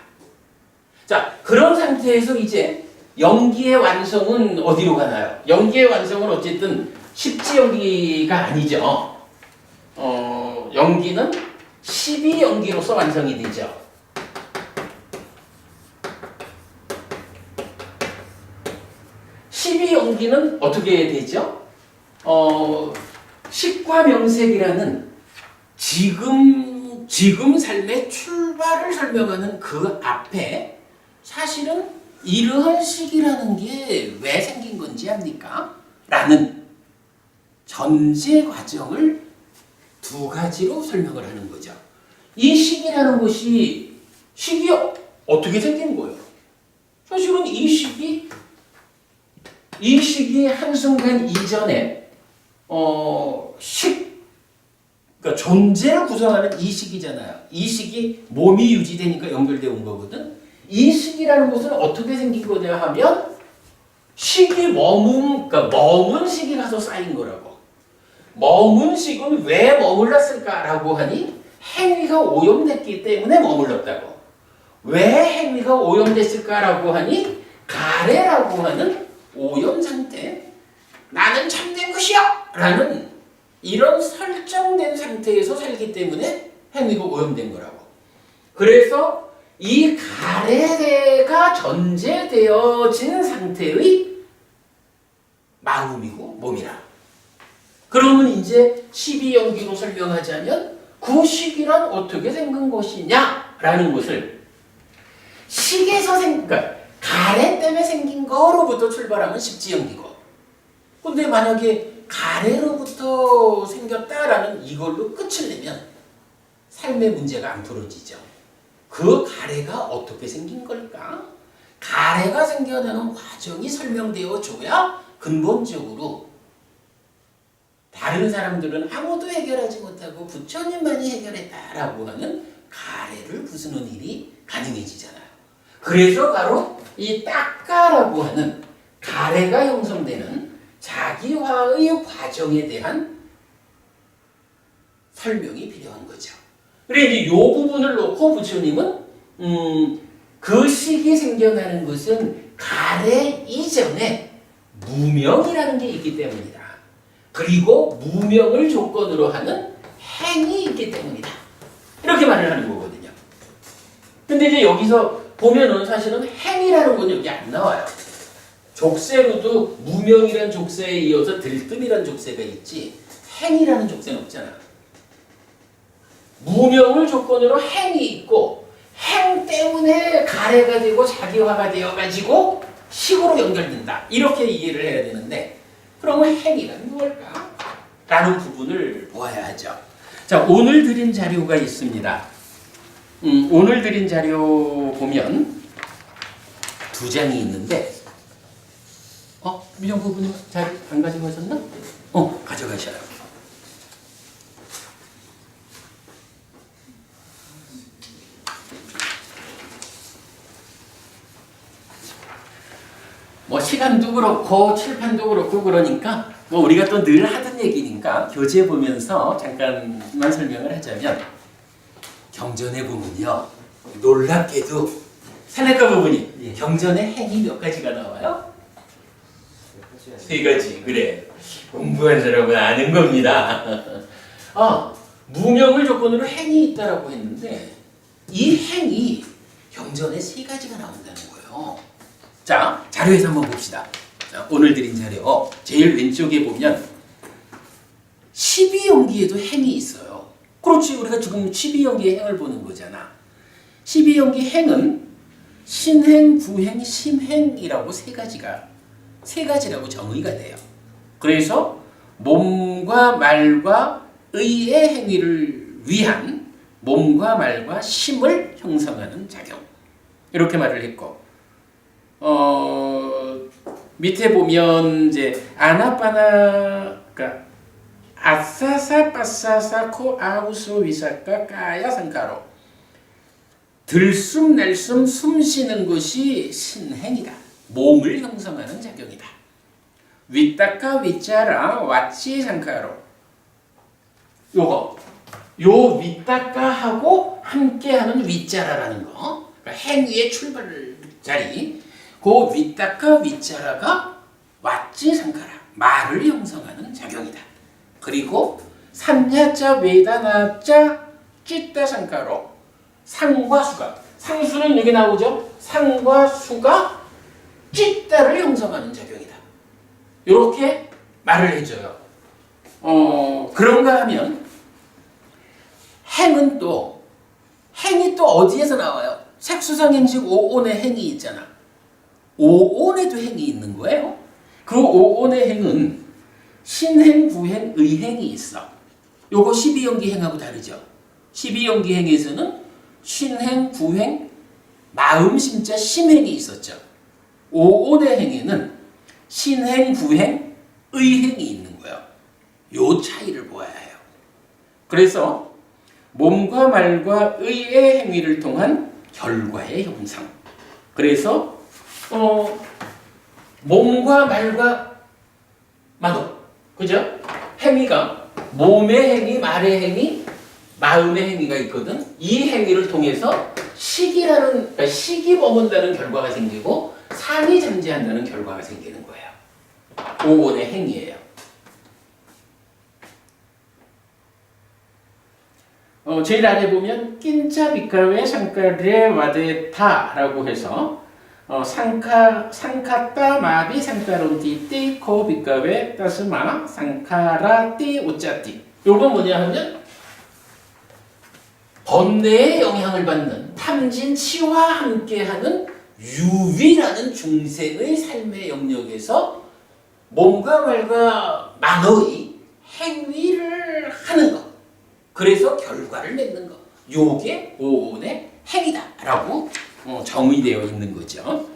자, 그런 상태에서 이제 연기의 완성은 어디로 가나요? 연기의 완성은 어쨌든 십지연기가 아니죠. 연기는 12연기로서 완성이 되죠. 12연기는 어떻게 되죠? 식과명색이라는 지금 삶의 출발을 설명하는 그 앞에 사실은 이러한 시기라는 게 왜 생긴 건지 압니까? 라는 전제 과정을 2가지로 설명을 하는 거죠. 이 시기라는 것이 시기 어떻게 생긴 거예요? 사실은 이 시기 한순간 이전에 그러니까 존재를 구성하는 이 시기잖아요. 이 시기 몸이 유지되니까 연결되어 온 거거든. 이 시기라는 것은 어떻게 생긴 거냐 하면 그러니까 머문 시기 가서 쌓인 거라고. 머문 식은 왜 머물렀을까라고 하니 행위가 오염됐기 때문에 머물렀다고. 왜 행위가 오염됐을까라고 하니 가래라고 하는 오염 상태 나는 참된 것이야! 라는 이런 설정된 상태에서 살기 때문에 행위가 오염된 거라고. 그래서 이 가래가 전제되어진 상태의 마음이고 몸이라. 그러면 이제 12연기로 설명하자면 그 식이란 어떻게 생긴 것이냐라는 것을 식에서 그러니까 가래 때문에 생긴 거로부터 출발하면 십지연기고, 근데 만약에 가래로부터 생겼다라는 이걸로 끝을 내면 삶의 문제가 안 풀어지죠. 그 가래가 어떻게 생긴 걸까? 가래가 생겨나는 과정이 설명되어 줘야 근본적으로 다른 사람들은 아무도 해결하지 못하고 부처님만이 해결했다라고 하는 가래를 부수는 일이 가능해지잖아요. 그래서 바로 이 딱가라고 하는 가래가 형성되는 자기화의 과정에 대한 설명이 필요한 거죠. 그래 이제 이 부분을 놓고 부처님은 그 식이 생겨나는 것은 가래 이전에 무명이라는 게 있기 때문이다. 그리고 무명을 조건으로 하는 행이 있기 때문이다. 이렇게 말을 하는 거거든요. 근데 이제 여기서 보면은 사실은 행이라는 건 여기 안 나와요. 족쇄로도 무명이라는 족쇄에 이어서 들뜸이라는 족쇄가 있지 행이라는 족쇄는 없잖아. 무명을 조건으로 행이 있고 행 때문에 가래가 되고 자기화가 되어가지고 식으로 연결된다. 이렇게 이해를 해야 되는데 그러면 행이란 무엇일까? 라는 부분을 보아야 하죠. 자, 오늘 드린 자료가 있습니다. 오늘 드린 자료 보면 두 장이 있는데 미정 부부님 자료 안 가지고 가셨나? 가져가셔요. 뭐 시간도 그렇고 칠판도 그렇고 그러니까 뭐 우리가 또 늘 하던 얘기니까 교재 보면서 잠깐만 설명을 하자면 경전에 보면요 놀랍게도 산악가 부분이 경전에 행이 몇 가지가 나와요? 세 가지. 그래 공부한 사람은 아는 겁니다. 무명을 조건으로 행이 있다라고 했는데 이 행이 경전에 세 가지가 나온다는 거예요. 자, 자료에서 한번 봅시다. 자, 오늘 드린 자료 제일 왼쪽에 보면 12연기에도 행이 있어요. 그렇지, 우리가 지금 12연기의 행을 보는 거잖아. 12연기 행은 신행, 구행, 심행이라고 세 가지라고 정의가 돼요. 그래서 몸과 말과 의의 행위를 위한 몸과 말과 심을 형성하는 작용. 이렇게 말을 했고, 밑에 보면 이제 아나파나, 그러니까 아사사, 빠사사, 코, 아우스, 위사카, 까야, 상카로 들숨, 낼숨, 숨 쉬는 것이 신행이다. 몸을 형성하는 작용이다. 위따까, 위짜라, 와치, 상카로 요 위따까하고 함께하는 위짜라라는 거, 그러니까 행위의 출발 자리, 그 위따까, 위짜라가 와치, 상카라 말을 형성하는 작용이다. 그리고 삼야자, 외다나자, 찌따, 상카로 상과 수가, 상수는 여기 나오죠. 상과 수가 찌따를 형성하는 작용이다. 이렇게 말을 해줘요. 그런가 하면 행이 또 어디에서 나와요? 색수상행식 5온의 행이 있잖아. 5온에도 행이 있는 거예요. 그 5온의 행은 신행, 구행, 의행이 있어. 요거 12연기 행하고 다르죠. 12연기 행에서는 신행, 구행, 마음, 심자, 심행이 있었죠. 5온의 행에는 신행, 구행, 의행이 있는 거예요. 요 차이를 보아야 해요. 그래서 몸과 말과 의의 행위를 통한 결과의 형성. 그래서 몸과 말과 마도, 그죠? 행위가 몸의 행위, 말의 행위, 마음의 행위가 있거든. 이 행위를 통해서 식이 머문다는 결과가 생기고 상이 잠재한다는 결과가 생기는 거예요. 오온의 행위예요. 제일 아래 보면 낀자 비카웨 상카레 와데타라고 해서 상카따 마비 상카론티 띠코 비카웨 따스마 상카라 띠 오짜띠. 요건 뭐냐 하면 번뇌의 영향을 받는 탐진치와 함께하는 유위라는 중생의 삶의 영역에서 몸과 말과 만어의 행위를 하는 것. 그래서 결과를 맺는 것. 요게 오온의 행위다라고 정의되어 있는 거죠.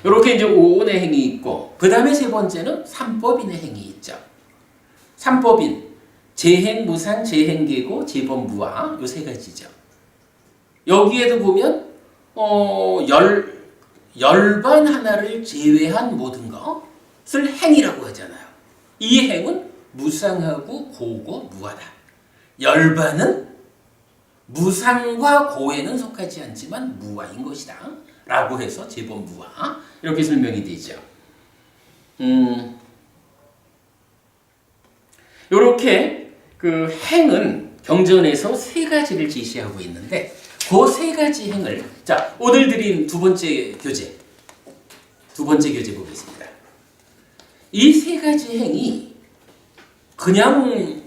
이렇게 이제 오온의 행위 있고, 그 다음에 세 번째는 삼법인의 행위 있죠. 삼법인, 재행, 무상, 재행계고, 재범부화 요 세 가지죠. 여기에도 보면 열반 하나를 제외한 모든 것을 행위라고 하잖아요. 이 행은 무상하고 고고 무하다. 열반은 무상과 고에는 속하지 않지만 무아인 것이다 라고 해서 재범무아 이렇게 설명이 되죠. 이렇게 그 행은 경전에서 세 가지를 제시하고 있는데 그 세 가지 행을 자 오늘 드린 두 번째 교재 보겠습니다. 이 세 가지 행이 그냥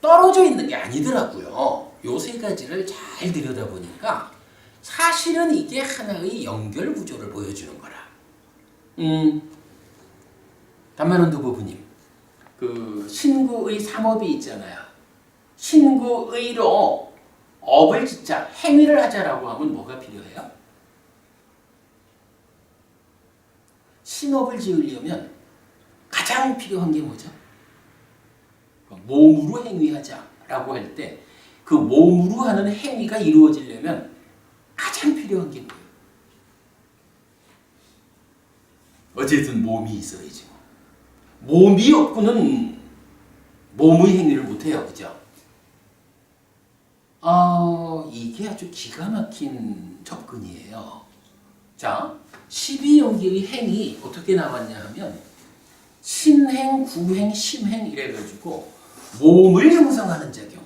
떨어져 있는 게 아니더라고요. 요 세 가지를 잘 들여다보니까 사실은 이게 하나의 연결 구조를 보여주는 거라. 담만원도 부부님, 그 신구의 삼업이 있잖아요. 신구의로 업을 짓자, 행위를 하자라고 하면 뭐가 필요해요? 신업을 지으려면 가장 필요한 게 뭐죠? 몸으로 행위하자라고 할 때 그 몸으로 하는 행위가 이루어지려면 가장 필요한 게 뭐예요? 어쨌든 몸이 있어야지. 몸이 없고는 몸의 행위를 못해요. 그죠? 이게 아주 기가 막힌 접근이에요. 자, 12연기의 행이 어떻게 나왔냐 하면 신행, 구행, 심행 이래가지고 몸을 형성하는 작용,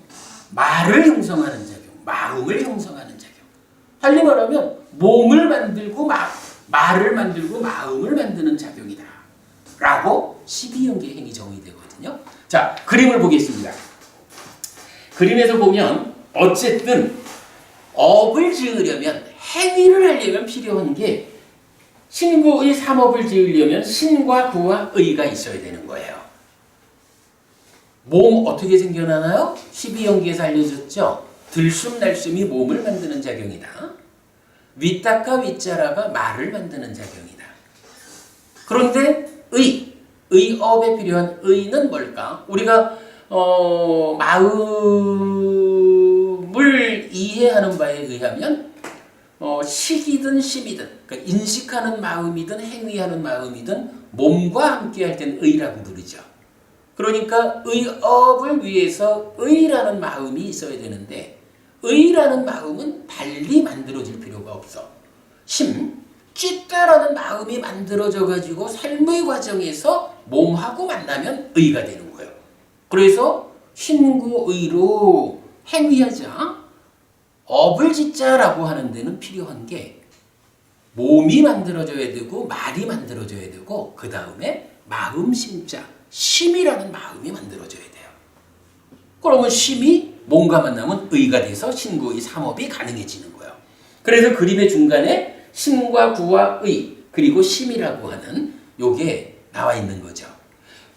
말을 형성하는 작용, 마음을 형성하는 작용. 달리 말하면 몸을 만들고 말을 만들고 마음을 만드는 작용이다 라고 12연계 행이 정의되거든요. 자, 그림을 보겠습니다. 그림에서 보면 어쨌든 업을 지으려면 행위를 하려면 필요한 게 신구의 삼업을 지으려면 신과 구와 의가 있어야 되는 거예요. 몸 어떻게 생겨나나요? 12연계에서 알려줬죠. 들숨 날숨이 몸을 만드는 작용이다. 위따까 위자라가 말을 만드는 작용이다. 그런데 의업에 필요한 의는 뭘까? 우리가 마음을 이해하는 바에 의하면 식이든 심이든 그러니까 인식하는 마음이든 행위하는 마음이든 몸과 함께 할 때는 의라고 부르죠. 그러니까 의업을 위해서 의라는 마음이 있어야 되는데 의라는 마음은 달리 만들어질 필요가 없어. 찌따라는 마음이 만들어져 가지고 삶의 과정에서 몸하고 만나면 의가 되는 거예요. 그래서 신구의로 행위하자 업을 짓자라고 하는 데는 필요한 게 몸이 만들어져야 되고 말이 만들어져야 되고 그 다음에 마음 심자 심이라는 마음이 만들어져야 돼요. 그러면 심이 몸과 만나면 의가 돼서 신구의 삼업이 가능해지는 거예요. 그래서 그림의 중간에 신과 구와 의 그리고 심이라고 하는 요게 나와 있는 거죠.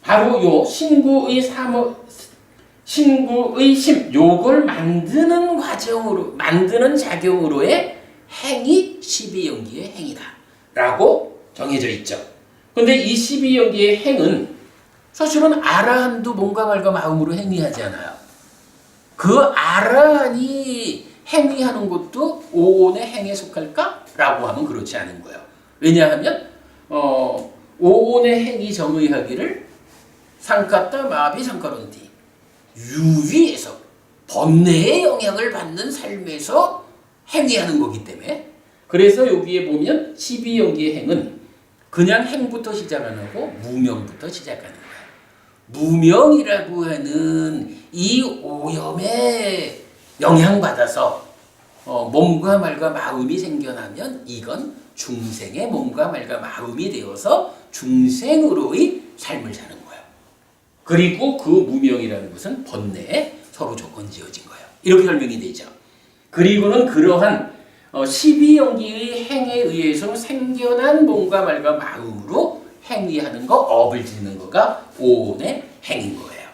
바로 요 신구의 삼업 신구의 심 요걸 만드는 과정으로 만드는 작용으로의 행이 12연기의 행이다 라고 정해져 있죠. 근데 이 12연기의 행은 사실은 아라한도 몸과 말과 마음으로 행위하지 않아요. 그 아라한이 행위하는 것도 오온의 행에 속할까? 라고 하면 그렇지 않은 거예요. 왜냐하면 오온의 행이 정의하기를 상카따 마비 상카론티 유위에서 번뇌의 영향을 받는 삶에서 행위하는 거기 때문에 그래서 여기에 보면 12연기의 행은 그냥 행부터 시작 안 하고 무명부터 시작하는 거야. 무명이라고 하는 이 오염에 영향받아서 몸과 말과 마음이 생겨나면 이건 중생의 몸과 말과 마음이 되어서 중생으로의 삶을 사는 거예요. 그리고 그 무명이라는 것은 번뇌에 서로 조건 지어진 거예요. 이렇게 설명이 되죠. 그리고는 그러한 12연기의 행에 의해서 생겨난 몸과 말과 마음으로 행위하는 거, 업을 짓는 거가 오온의 행인 거예요.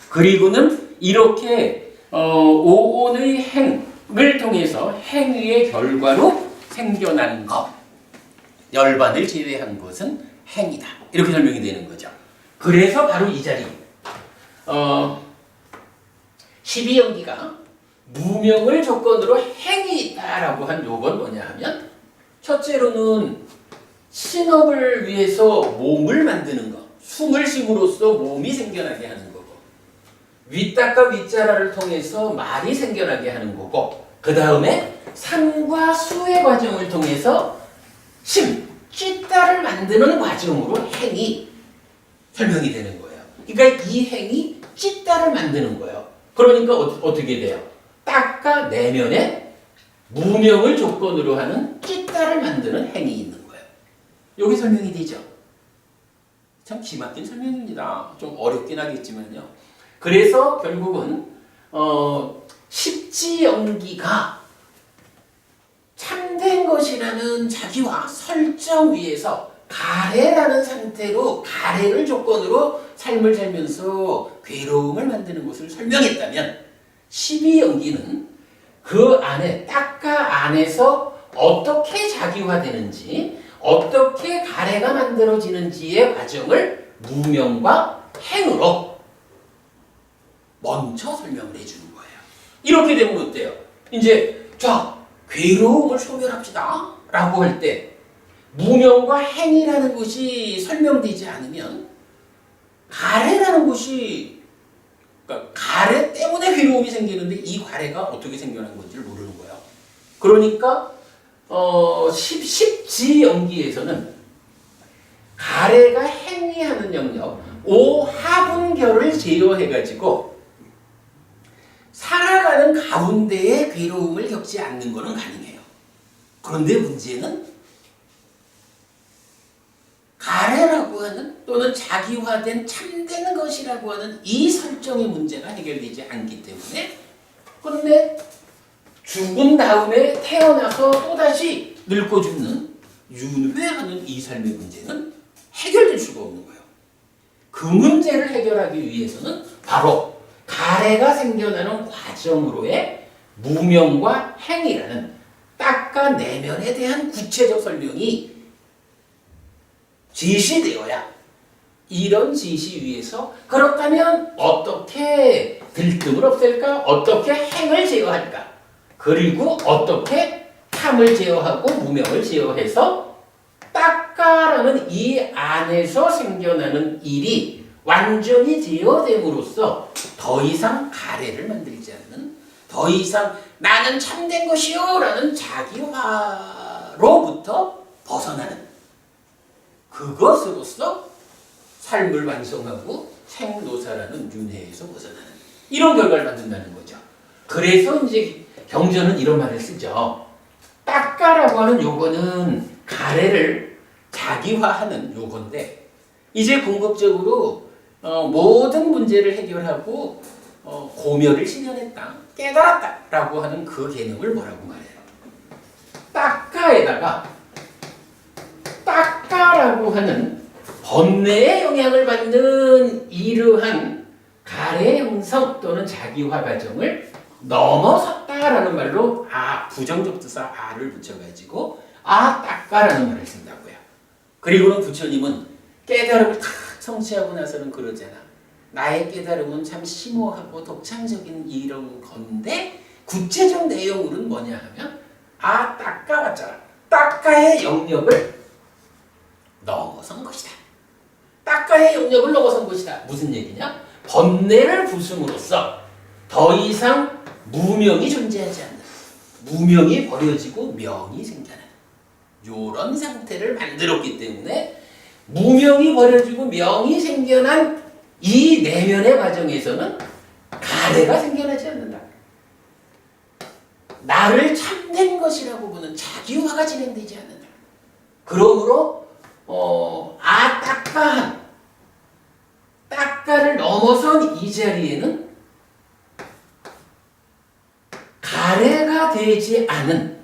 그리고는 이렇게 오온의 행을 통해서 행위의 결과로 생겨나는 것, 열반을 제외한 것은 행이다. 이렇게 설명이 되는 거죠. 그래서 바로 이 자리 12연기가 무명을 조건으로 행이 있다라고 한 요건 뭐냐 하면 첫째로는 신업을 위해서 몸을 만드는 것, 숨을 쉼으로써 몸이 생겨나게 하는 거고, 윗닭과 윗자라를 통해서 말이 생겨나게 하는 거고, 그 다음에 산과 수의 과정을 통해서 찌따를 만드는 과정으로 행이 설명이 되는 거예요. 그러니까 이 행이 찌따를 만드는 거예요. 그러니까 어떻게 돼요? 딱과 내면에 무명을 조건으로 하는 찌따를 만드는 행이 있는 거예요. 여기 설명이 되죠. 참 기막힌 설명입니다. 좀 어렵긴 하겠지만요. 그래서 결국은 십지연기가 참된 것이라는 자기와 설정 위에서 가래라는 상태로 가래를 조건으로 삶을 살면서 괴로움을 만드는 것을 설명했다면 12연기는 그 안에 딱가 안에서 어떻게 자기화되는지 어떻게 가래가 만들어지는지의 과정을 무명과 행으로 먼저 설명을 해주는 거예요. 이렇게 되면 어때요? 이제 자 괴로움을 소멸합시다 라고 할 때 무명과 행이라는 것이 설명되지 않으면 가래라는 것이 그러니까 가래 때문에 괴로움이 생기는데 이 가래가 어떻게 생겨난 건지를 모르는 거예요. 그러니까 십지연기에서는 가래가 행위하는 영역 오하분결을 제어해가지고 살아가는 가운데에 괴로움을 겪지 않는 것은 가능해요. 그런데 문제는 가래라고 하는 또는 자기화된 참된 것이라고 하는 이 설정의 문제가 해결되지 않기 때문에 끝내 죽은 다음에 태어나서 또다시 늙고 죽는 윤회하는 이 삶의 문제는 해결될 수가 없는 거예요. 그 문제를 해결하기 위해서는 바로 가래가 생겨나는 과정으로의 무명과 행이라는 딱과 내면에 대한 구체적 설명이 지시되어야 이런 지시 위에서 그렇다면 어떻게 들뜸을 없앨까? 어떻게 행을 제어할까? 그리고 어떻게 탐을 제어하고 무명을 제어해서 딱가라는 이 안에서 생겨나는 일이 완전히 제어됨으로써 더 이상 가래를 만들지 않는 더 이상 나는 참된 것이요 라는 자기화로부터 벗어나는 그것으로서 삶을 완성하고 생노사라는 윤회에서 벗어나는 이런 결과를 만든다는 거죠. 그래서 이제 경전은 이런 말을 쓰죠. 딱가라고 하는 요거는 가래를 자기화하는 요건데 이제 궁극적으로 모든 문제를 해결하고 고멸을 실현했다, 깨달았다라고 하는 그 개념을 뭐라고 말해요? 딱가라고 하는 번뇌의 영향을 받는 이러한 가래 형성 또는 자기화 과정을 넘어섰다라는 말로 부정적 뜻사 아를 붙여가지고 딱가라는 말을 쓴다고요. 그리고는 부처님은 깨달음을 다 성취하고 나서는 그러잖아. 나의 깨달음은 참 심오하고 독창적인 이런 건데 구체적 내용으로는 뭐냐 하면 딱가 왔잖아. 딱가의 영역을 넘어선 것이다. 딱가의 영역을 넘어선 것이다. 무슨 얘기냐? 번뇌를 부숨으로써 더 이상 무명이 존재하지 않는 무명이 버려지고 명이 생겨나는 요런 상태를 만들었기 때문에 무명이 버려지고 명이 생겨난 이 내면의 과정에서는 가래가 생겨나지 않는다. 나를 참된 것이라고 보는 자기화가 진행되지 않는다. 그러므로 딱가를 넘어선 이 자리에는 가래가 되지 않은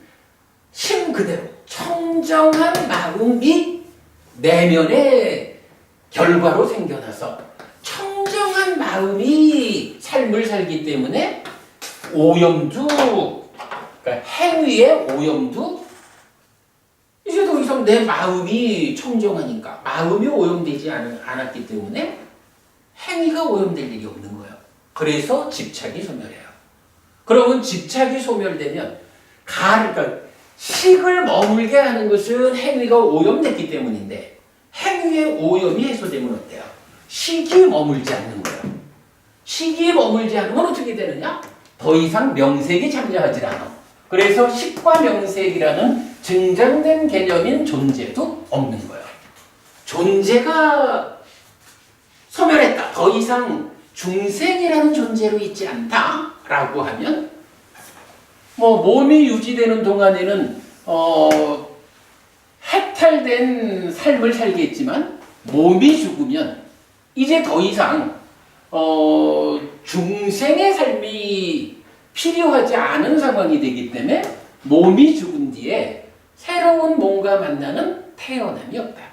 힘 그대로 청정한 마음이 내면의 결과로 생겨나서 청정한 마음이 삶을 살기 때문에 오염도, 그러니까 행위의 오염도 이제 더 이상 내 마음이 청정하니까 마음이 오염되지 않았기 때문에 행위가 오염될 일이 없는 거예요. 그래서 집착이 소멸해요. 그러면 집착이 소멸되면 그러니까 식을 머물게 하는 것은 행위가 오염됐기 때문인데 행위의 오염이 해소되면 어때요? 식이 머물지 않는 거예요. 식이 머물지 않으면 어떻게 되느냐? 더 이상 명색이 참여하지 않아. 그래서 식과 명색이라는 증장된 개념인 존재도 없는 거예요. 존재가 소멸했다. 더 이상 중생이라는 존재로 있지 않다라고 하면 몸이 유지되는 동안에는 해탈된 삶을 살겠지만 몸이 죽으면 이제 더 이상 중생의 삶이 필요하지 않은 상황이 되기 때문에 몸이 죽은 뒤에 새로운 몸과 만나는 태어남이 없다.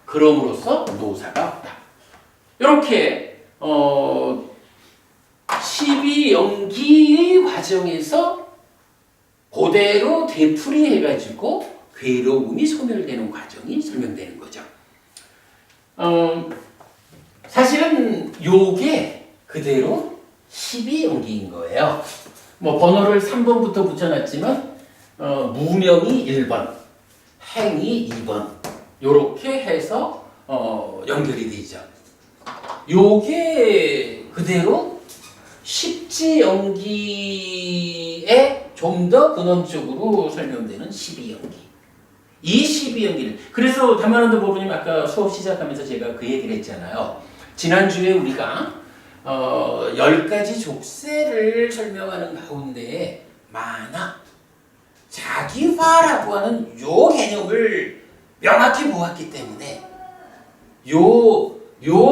그럼으로써 노사가 없다. 이렇게 12연기의 과정에서 그대로 되풀이해가지고 괴로움이 소멸되는 과정이 설명되는 거죠. 사실은 요게 그대로 12연기인 거예요. 번호를 3번부터 붙여놨지만 무명이 1번, 행이 2번 요렇게 해서 연결이 되죠. 요게 그대로 십지연기에 좀 더 근원적으로 설명되는 12연기. 이 12연기를 그래서 다만한도 부부님 아까 수업 시작하면서 제가 그 얘기를 했잖아요. 지난주에 우리가 10가지 족쇄를 설명하는 가운데 만화, 자기화라고 하는 요 개념을 명확히 보았기 때문에 요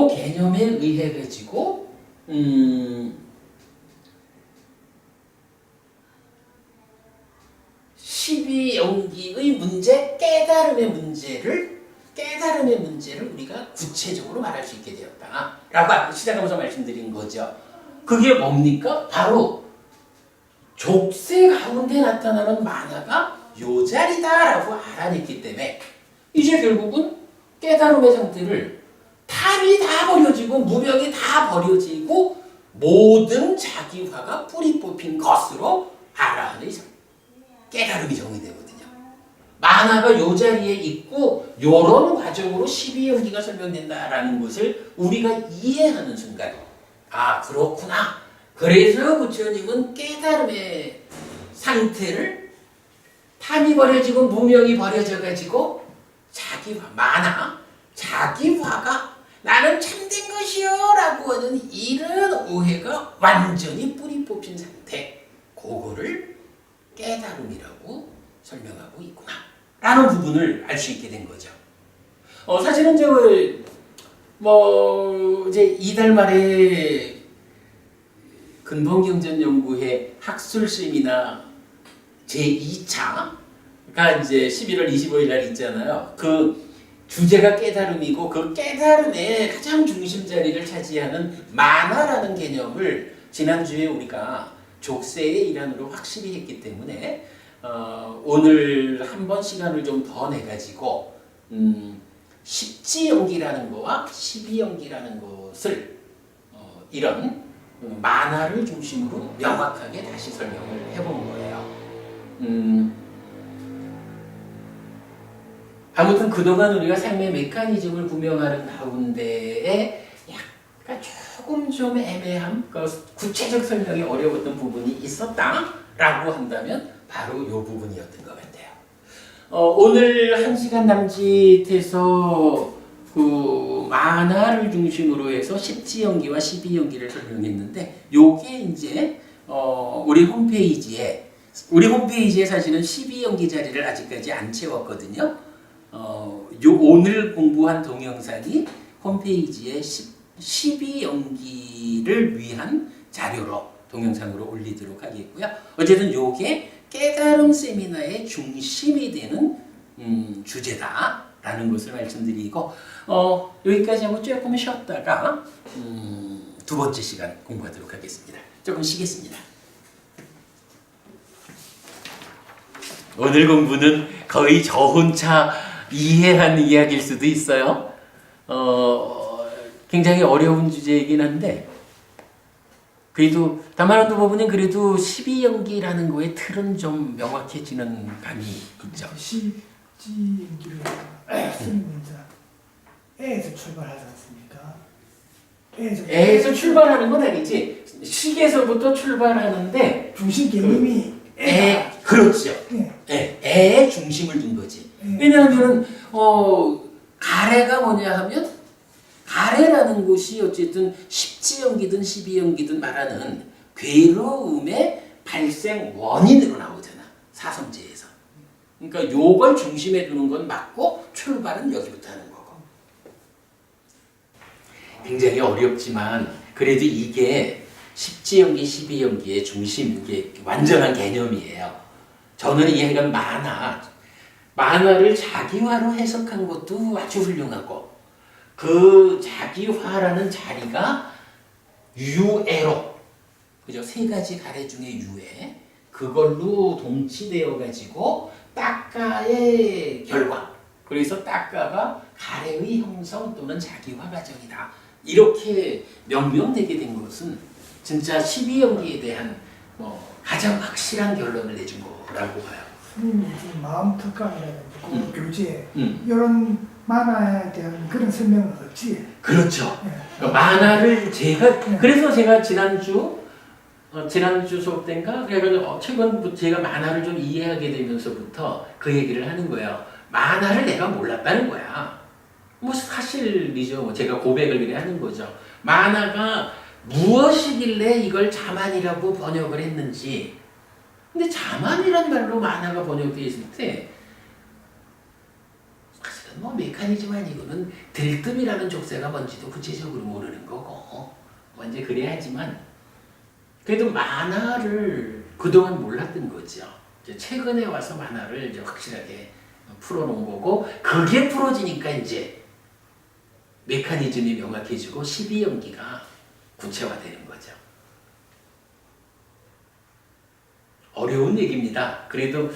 개념에 의해 가지고 12연기의 문제, 깨달음의 문제를 우리가 구체적으로 말할 수 있게 되었다라고 시작하면서 말씀드린 거죠. 그게 뭡니까? 바로 족쇄 가운데 나타나는 만화가 요 자리다라고 알아냈기 때문에 이제 결국은 깨달음의 상태를 탐이 다 버려지고 무명이 다 버려지고 모든 자기화가 뿌리 뽑힌 것으로 알아내는 깨달음이 정의되거든요. 만화가 요 자리에 있고 요런 과정으로 12연기가 설명된다라는 것을 우리가 이해하는 순간 그렇구나. 그래서 부처님은 깨달음의 상태를 탐이 버려지고 무명이 버려져 가지고 자기화, 만화, 자기화가 나는 참된 것이요 라고 하는 이런 오해가 완전히 뿌리 뽑힌 상태, 그거를 깨달음이라고 설명하고 있구나 라는 부분을 알 수 있게 된 거죠. 사실은 이제 이달 말에 근본경전연구회 학술 세미나 제2차가 이제 11월 25일 날 있잖아요. 그 주제가 깨달음이고 그 깨달음의 가장 중심 자리를 차지하는 만화라는 개념을 지난주에 우리가 족쇄의 일환으로 확실히 했기 때문에 오늘 한번 시간을 좀 더 내가지고 십지연기라는 거와 12연기라는 것을 이런 만화를 중심으로 명확하게 다시 설명을 해본 거예요. 아무튼 그동안 우리가 삶의 메커니즘을 구명하는 가운데에 약간 조금 좀 애매함, 구체적 설명이 어려웠던 부분이 있었다라고 한다면 바로 이 부분이었던 것 같아요. 오늘 1시간 남짓해서 그 만화를 중심으로 해서 10지연기와 12연기를 설명했는데 요게 이제 우리 홈페이지에 사실은 12연기 자리를 아직까지 안 채웠거든요. 요 오늘 공부한 동영상이 홈페이지에 12연기를 위한 자료로 동영상으로 올리도록 하겠고요. 어쨌든 요게 깨달음 세미나의 중심이 되는 주제다라는 것을 말씀드리고 여기까지 하고 조금 쉬었다가 두 번째 시간 공부하도록 하겠습니다. 조금 쉬겠습니다. 오늘 공부는 거의 저 혼자 이해한 이야기일 수도 있어요. 굉장히 어려운 주제이긴 한데 그래도 다만한도 부분은 그래도 12연기라는 거의 틀은 좀 명확해지는 감이 있죠. 10연기를 쓰는 에에서 출발하지 않습니까? 에에서 출발하는 건 아니지. 식에서부터 출발하는데 중심 개념이 그렇죠. 예. 에의 중심을 둔 거지. 왜냐하면 가래가 뭐냐 하면 가래라는 것이 어쨌든 10지연기든 12연기든 말하는 괴로움의 발생 원인으로 나오잖아. 사성제에서. 그러니까 요걸 중심에 두는 건 맞고 출발은 여기부터 하는 거고. 굉장히 어렵지만 그래도 이게 10지연기, 12연기의 중심, 이게 완전한 개념이에요. 저는 이해가 만화를 자기화로 해석한 것도 아주 훌륭하고 그 자기화라는 자리가 유애로, 그죠? 세 가지 가래 중에 유애, 그걸로 동치되어 가지고 딱가의 결과, 그래서 딱가가 가래의 형성 또는 자기화 과정이다. 이렇게 명명되게 된 것은 진짜 12연기에 대한 가장 확실한 결론을 내준 거라고 봐요. 스님이 지금 마음 특강이라든지 교재 이런 만화에 대한 그런 설명은 없지. 그렇죠. 예. 그러니까 만화를 그래서 제가 지난주 수업 때인가 그래가지고 최근부터 제가 만화를 좀 이해하게 되면서부터 그 얘기를 하는 거예요. 만화를 내가 몰랐다는 거야. 뭐 사실이죠. 제가 고백을 그래 하는 거죠. 만화가 무엇이길래 이걸 자만이라고 번역을 했는지. 근데 자만이란 말로 만화가 번역되어 있을 때 사실은 뭐 메커니즘 아니고는 들뜸이라는 족쇄가 뭔지도 구체적으로 모르는 거고 뭐 이제 그래야 하지만 그래도 만화를 그동안 몰랐던 거죠. 이제 최근에 와서 만화를 이제 확실하게 풀어놓은 거고 그게 풀어지니까 이제 메커니즘이 명확해지고 12연기가 구체화되는 거죠. 어려운 얘기입니다. 그래도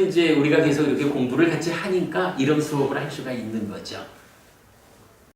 이제 우리가 계속 이렇게 공부를 같이 하니까 이런 수업을 할 수가 있는 거죠.